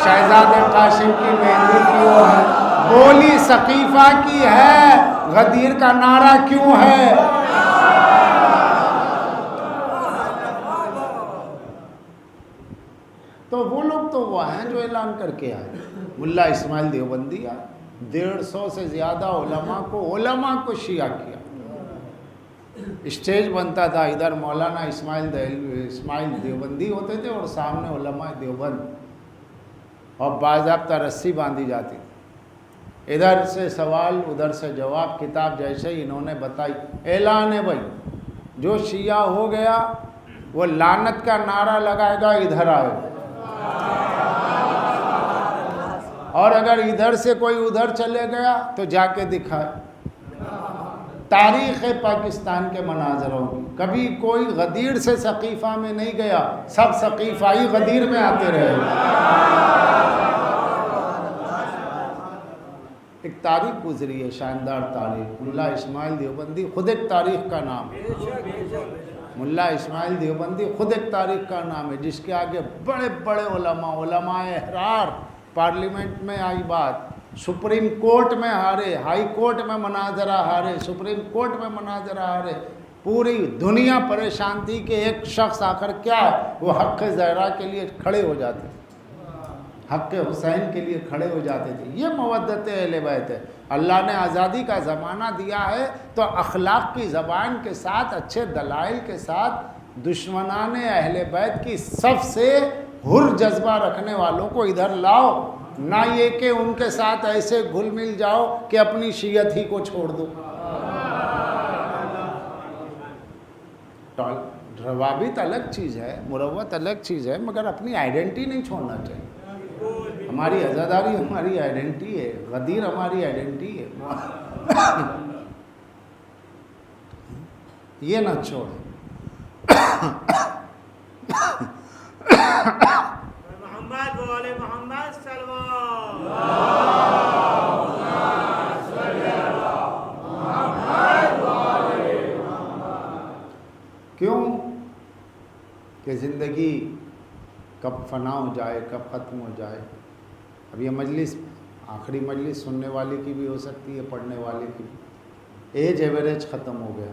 شہزادے قاسم کی مہندی کیوں ہے, بولی ثقیفہ کی ہے, غدیر کا نعرہ کیوں ہے. تو وہ لوگ تو وہ ہیں جو اعلان کر کے آئے. ملا اسماعیل دیوبندی آئے, 150 سے زیادہ علماء کو شیعہ کیا. اسٹیج بنتا تھا, ادھر مولانا اسماعیل دیوبندی ہوتے تھے اور سامنے علماء دیوبند, اور باضابطہ رسی باندھی جاتی تھی. ادھر سے سوال ادھر سے جواب, کتاب جیسے ہی انہوں نے بتائی. اعلان ہے بھائی, جو شیعہ ہو گیا وہ لعنت کا نعرہ لگائے گا ادھر آئے, اور اگر ادھر سے کوئی ادھر چلے گیا تو جا کے دکھائے. تاریخ پاکستان کے مناظروں کی, کبھی کوئی غدیر سے ثقیفہ میں نہیں گیا, سب ثقیفائی غدیر میں آتے رہے. ایک تاریخ گزری ہے, شاندار تاریخ. ملا اسماعیل دیوبندی خود ایک تاریخ کا نام ہے. ملا اسماعیل دیوبندی خود ایک تاریخ کا نام ہے, جس کے آگے بڑے بڑے علماء احرار. پارلیمنٹ میں آئی بات, سپریم کورٹ میں ہارے, ہائی کورٹ میں مناظرہ ہارے, سپریم کورٹ میں مناظرہ ہارے. پوری دنیا پریشان تھی کہ ایک شخص آخر کیا ہے, وہ حق زہرا کے لیے کھڑے ہو جاتے تھے, حق حسین کے لیے کھڑے ہو جاتے تھے. یہ مودت اہل بیت ہے. اللہ نے آزادی کا زمانہ دیا ہے تو اخلاق کی زبان کے ساتھ, اچھے دلائل کے ساتھ دشمنان اہل بیت کی سب سے حر جذبہ رکھنے والوں کو ادھر لاؤ, نہ یہ کہ ان کے ساتھ ایسے گھل مل جاؤ کہ اپنی شیعت ہی کو چھوڑ دو. روابط الگ چیز ہے, مروت الگ چیز ہے, مگر اپنی آئیڈینٹی نہیں چھوڑنا چاہیے. ہماری عزاداری ہماری آئیڈینٹی ہے, غدیر ہماری آئیڈینٹی ہے. یہ نہ چھوڑیں. محمد والے محمد صلوات. کیوں کہ زندگی کب فنا ہو جائے, کب ختم ہو جائے. اب یہ مجلس آخری مجلس سننے والے کی بھی ہو سکتی ہے, پڑھنے والے کی بھی. ایج ایوریج ختم ہو گیا.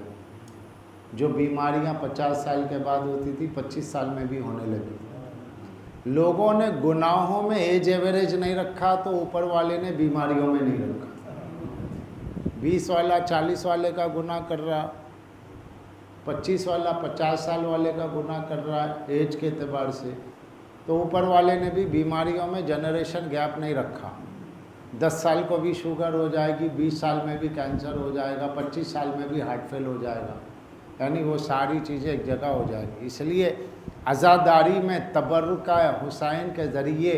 جو بیماریاں 50 سال کے بعد ہوتی تھی 25 سال میں بھی ہونے لگی. لوگوں نے گناہوں میں ایج ایوریج نہیں رکھا تو اوپر والے نے بیماریوں میں نہیں رکھا. 20 والا 40 والے کا گناہ کر رہا, 25 والا 50 سال والے کا گناہ کر رہا ہے ایج کے اعتبار سے, تو اوپر والے نے بھی بیماریوں میں جنریشن گیپ نہیں رکھا. 10 سال کو بھی شوگر ہو جائے گی, 20 سال میں بھی کینسر ہو جائے گا, 25 سال میں بھی ہارٹ فیل ہو جائے گا. یعنی وہ ساری چیزیں ایک جگہ ہو جائیں گی. اس لیے عزاداری میں تبرک حسین کے ذریعے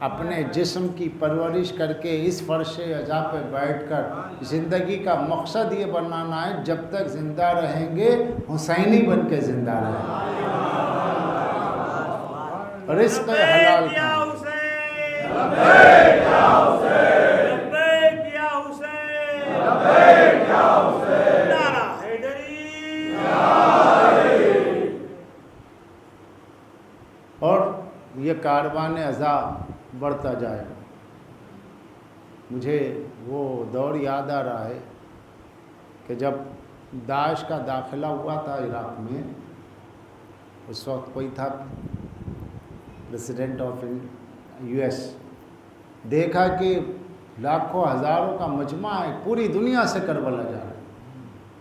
اپنے جسم کی پرورش کر کے اس فرش عزا پہ بیٹھ کر زندگی کا مقصد یہ بنانا ہے جب تک زندہ رہیں گے حسینی بن کے زندہ رہیں گے. رزق حلال یا کھائیں. حسین لبیک یا حسین لبیک یا حسین لبیک یا حسین نعرہ حیدری اور یہ کاروان عزا بڑھتا جائے گا. مجھے وہ دور یاد آ رہا ہے کہ جب داعش کا داخلہ ہوا تھا عراق میں، اس وقت کوئی تھا پریزیڈنٹ آف یو ایس، دیکھا کہ لاکھوں ہزاروں کا مجمع ہے، پوری دنیا سے کربلا جا رہا ہے.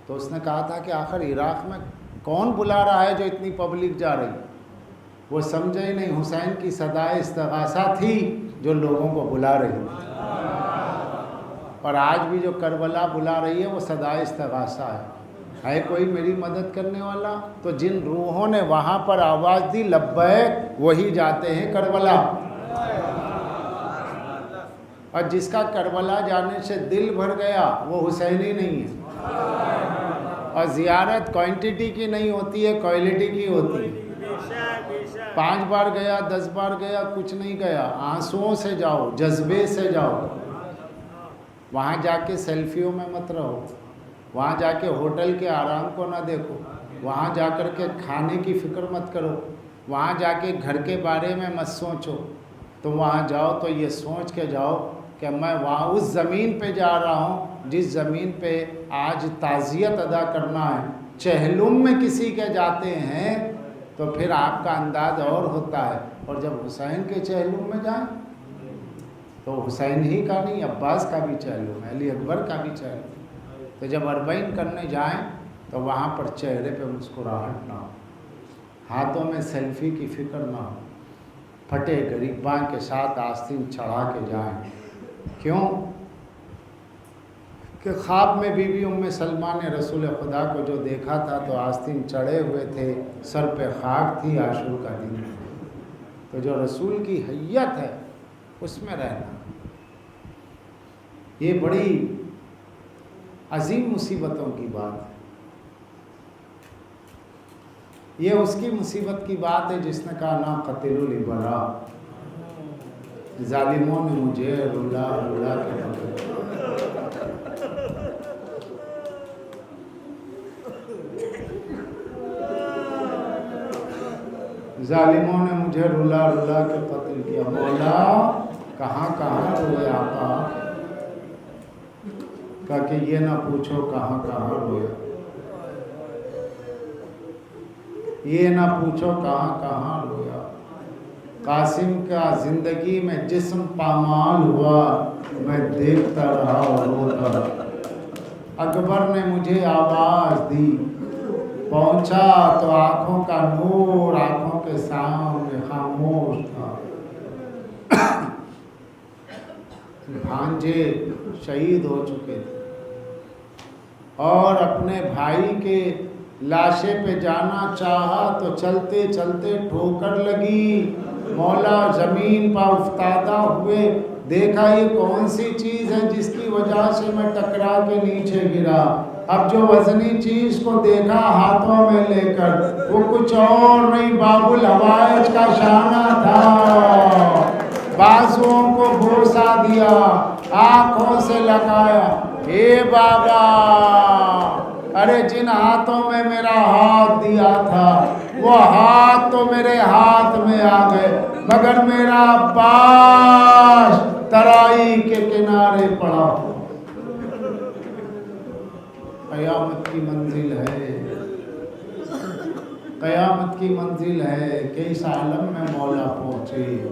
تو اس نے کہا تھا کہ آخر عراق میں کون بلا رہا ہے جو اتنی پبلک جا رہی. وہ سمجھے ہی نہیں حسین کی صدائے استغاثہ تھی جو لوگوں کو بلا رہی تھی. اور آج بھی جو کربلا بلا رہی ہے وہ صدائے استغاثہ ہے کوئی میری مدد کرنے والا؟ تو جن روحوں نے وہاں پر آواز دی لبیک، وہی جاتے ہیں کربلا. اور جس کا کربلا جانے سے دل بھر گیا وہ حسینی نہیں ہے. اور زیارت کوانٹٹی کی نہیں ہوتی ہے، کوالٹی کی ہوتی ہے. 5 بار گیا 10 بار گیا کچھ نہیں گیا، آنسوؤں سے جاؤ، جذبے سے جاؤ. وہاں جا کے سیلفیوں میں مت رہو، وہاں جا کے ہوٹل کے آرام کو نہ دیکھو، وہاں جا کر کے کھانے کی فکر مت کرو، وہاں جا کے گھر کے بارے میں مت سوچو. تو وہاں جاؤ تو یہ سوچ کے جاؤ کہ میں وہاں اس زمین پہ جا رہا ہوں جس زمین پہ آج تعزیت ادا کرنا ہے. چہلم میں کسی کے جاتے ہیں تو پھر آپ کا انداز اور ہوتا ہے. اور جب حسین کے چہلم میں جائیں تو حسین ہی کا نہیں، عباس کا بھی چہلم ہے، علی اکبر کا بھی چہلم. تو جب اربعین کرنے جائیں تو وہاں پر چہرے پہ مسکراہٹ نہ ہو، ہاتھوں میں سیلفی کی فکر نہ ہو، پھٹے غریباں کے ساتھ آستین چڑھا کے جائیں. کیوں کہ خواب میں بی بی ام سلمہ نے رسول خدا کو جو دیکھا تھا تو آستین چڑھے ہوئے تھے، سر پہ خاک تھی، عاشور کا دن. تو جو رسول کی حیت ہے اس میں رہنا، یہ بڑی عظیم مصیبتوں کی بات ہے. یہ اس کی مصیبت کی بات ہے جس نے کہا نا قتلوا لبرا، ظالموں نے مجھے رلا رلا کے پکڑا. ظالموں نے مجھے رلا رلا کے قتل کیا. مولا کہاں کہاں روئے آقا، کہا کہ یہ نہ پوچھو کہاں کہاں رویا، یہ نہ پوچھو کہاں کہاں رویا. قاسم کا زندگی میں جسم پامال ہوا، میں دیکھتا رہا اور روتا. اکبر نے مجھے آواز دی، پہنچا تو آنکھوں کا نور آنکھوں کے سامنے خاموش تھا. بھانجے شہید ہو چکے تھے اور اپنے بھائی کے لاشے پہ جانا چاہا تو چلتے چلتے ٹھوکر لگی. مولا زمین پر افتادہ ہوئے، دیکھا یہ کون سی چیز ہے جس کی وجہ سے میں ٹکرا کے نیچے گرا. اب جو وزنی چیز کو دیکھا ہاتھوں میں لے کر، وہ کچھ اور نہیں باب الحوائج کا شانہ تھا. بازوؤں کو بوسا دیا، آنکھوں سے لگایا، اے بابا، ارے جن ہاتھوں میں میرا ہاتھ دیا تھا وہ ہاتھ تو میرے ہاتھ میں آ گئے، مگر میرا عباس ترائی کے کنارے پڑا. قیامت کی منزل ہے، قیامت کی منزل ہے کہ اس عالم میں مولا پہنچے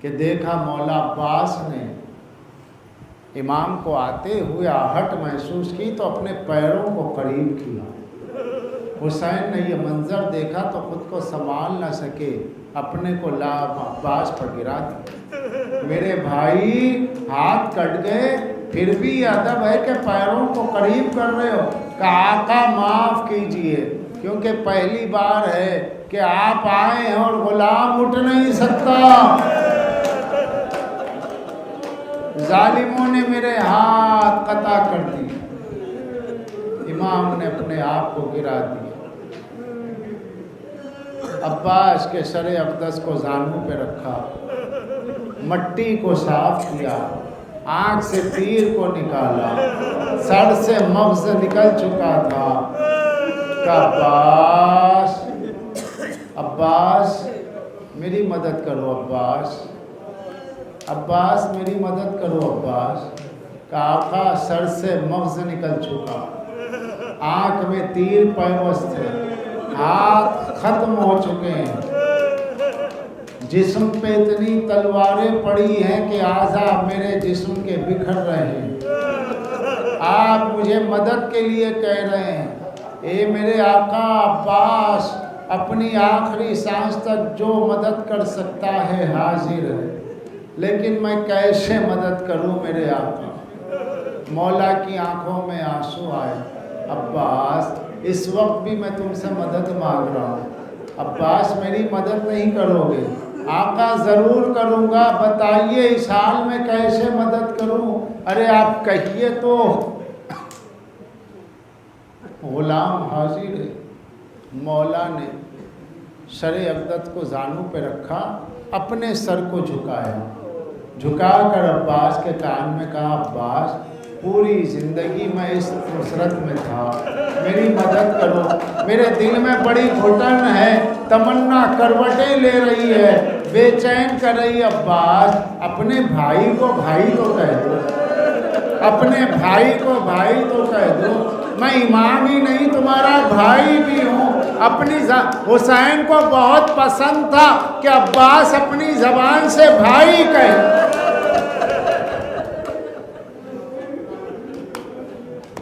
کہ دیکھا مولا عباس نے امام کو آتے ہوئے آہٹ محسوس کی تو اپنے پیروں کو قریب کیا. حسین نے یہ منظر دیکھا تو خود کو سنبھال نہ سکے، اپنے کو عباس پر گرا دیا. میرے بھائی ہاتھ کٹ گئے پھر بھی یہ ادب ہے کہ پیروں کو قریب کر رہے ہو کہ آقا معاف کیجئے، کیونکہ پہلی بار ہے کہ آپ آئے ہیں اور غلام اٹھ نہیں سکتا۔ ظالموں نے میرے ہاتھ قطع کر دی، امام نے اپنے آپ کو گرا دیا۔ عباس کے سر اقدس کو زانوں پہ رکھا، مٹی کو صاف کیا، آنکھ سے تیر کو نکالا، سر سے مغز نکل چکا تھا کہ عباس عباس میری مدد کرو، عباس عباس میری مدد کرو، عباس کہ آقا سر سے مغز نکل چکا، آنکھ میں تیر پیوست ہے، ہاتھ ختم ہو چکے ہیں، جسم پہ اتنی تلواریں پڑی ہیں کہ اعضاء میرے جسم کے بکھر رہے ہیں، آپ مجھے مدد کے لیے کہہ رہے ہیں۔ اے میرے آقا عباس، اپنی آخری سانس تک جو مدد کر سکتا ہے حاضر ہے، لیکن میں کیسے مدد کروں میرے آقا؟ مولا کی آنکھوں میں آنسو آئے۔ عباس اس وقت بھی میں تم سے مدد مانگ رہا ہوں، عباس میری مدد نہیں کرو گے؟ آقا ضرور کروں گا، بتائیے اس حال میں کیسے مدد کروں؟ ارے آپ کہیے تو۔ غلام حاضر ہے، مولا نے سر اقدس کو زانوں پہ رکھا، اپنے سر کو جھکایا، جھکا کر عباس کے کان میں کہا، عباس پوری زندگی میں اس نصرت میں تھا، میری مدد کرو، میرے دل میں بڑی گھٹن ہے، تمنا کروٹیں لے رہی ہے، بے چین کر رہی ہے۔ عباس اپنے بھائی کو بھائی تو کہہ دو، اپنے بھائی کو بھائی تو کہہ دو، میں امام ہی نہیں تمہارا بھائی بھی ہوں۔ اپنی حسین کو بہت پسند تھا کہ عباس اپنی زبان سے بھائی کہے۔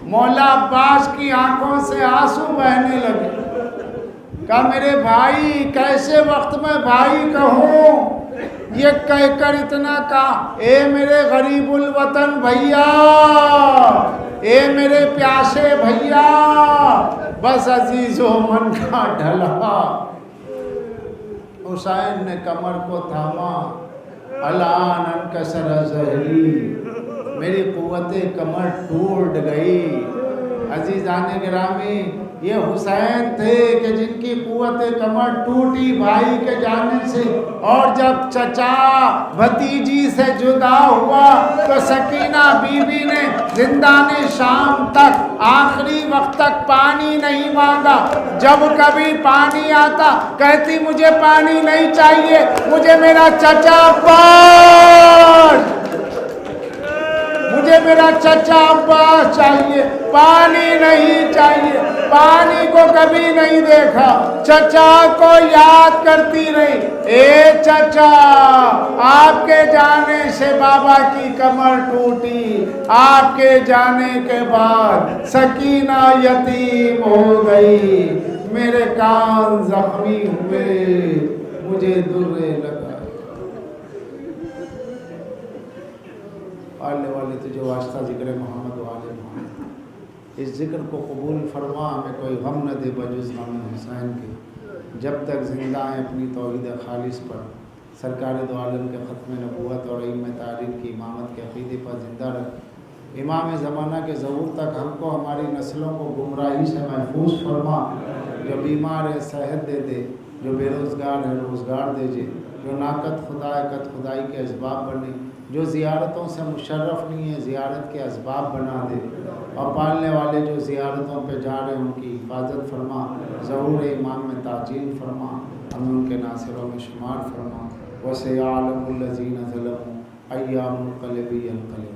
مولا عباس کی آنکھوں سے آنسو بہنے لگے، کہا میرے بھائی، کیسے وقت میں بھائی کہوں؟ یہ کہہ کر اتنا کہا، اے میرے غریب الوطن بھیا، اے میرے پیاسے بھیا، بس عزیز و من کا ڈھلا۔ حسین نے کمر کو تھاما، الان انکسر ظہری، میری قوت کمر ٹوٹ گئی۔ عزیزان گرامی، یہ حسین تھے کہ جن کی قوت کمر ٹوٹی بھائی کے جانے سے، اور جب چچا بھتیجی سے جدا ہوا تو سکینہ بی بی نے زندان شام تک آخری وقت تک پانی نہیں مانگا۔ جب کبھی پانی آتا کہتی مجھے پانی نہیں چاہیے، مجھے میرا چچا عباس، مجھے میرا چچا عباس چاہیے، پانی نہیں چاہیے۔ پانی کو کبھی نہیں دیکھا، چچا کو یاد کرتی رہی، اے چچا آپ کے جانے سے بابا کی کمر ٹوٹی، آپ کے جانے کے بعد سکینہ یتیم ہو گئی، میرے کان زخمی ہوئے، مجھے درے لگا۔ آلے والے تجھے واسطہ ذکر محمد و آل محمد، اس ذکر کو قبول فرما، ہمیں کوئی غم نہ دے بجز غم حسین کے، جب تک زندہ ہیں اپنی توحید خالص پر، سرکار دو عالم کے ختم نبوت اور ائمہ تاریخ کی امامت کے عقیدے پر زندہ رکھ۔ امام زمانہ کے ظہور تک ہم کو ہماری نسلوں کو گمراہی سے محفوظ فرما، جو بیمار ہے صحت دے دے، جو بے روزگار ہے روزگار دے دے، جو ناقد خدا ہے قد خدائی کے اسباب بنے، جو زیارتوں سے مشرف نہیں ہے زیارت کے اسباب بنا دے، اور پالنے والے جو زیارتوں پہ جا رہے ہیں ان کی حفاظت فرما، ظہور امام میں تعجیل فرما، ہمیں ان کے ناصروں میں شمار فرما۔ وَسَيَعْلَمُ الَّذِينَ ظَلَمُوا أَيَّ مُنقَلِبٍ يَنقَلِبُونَ۔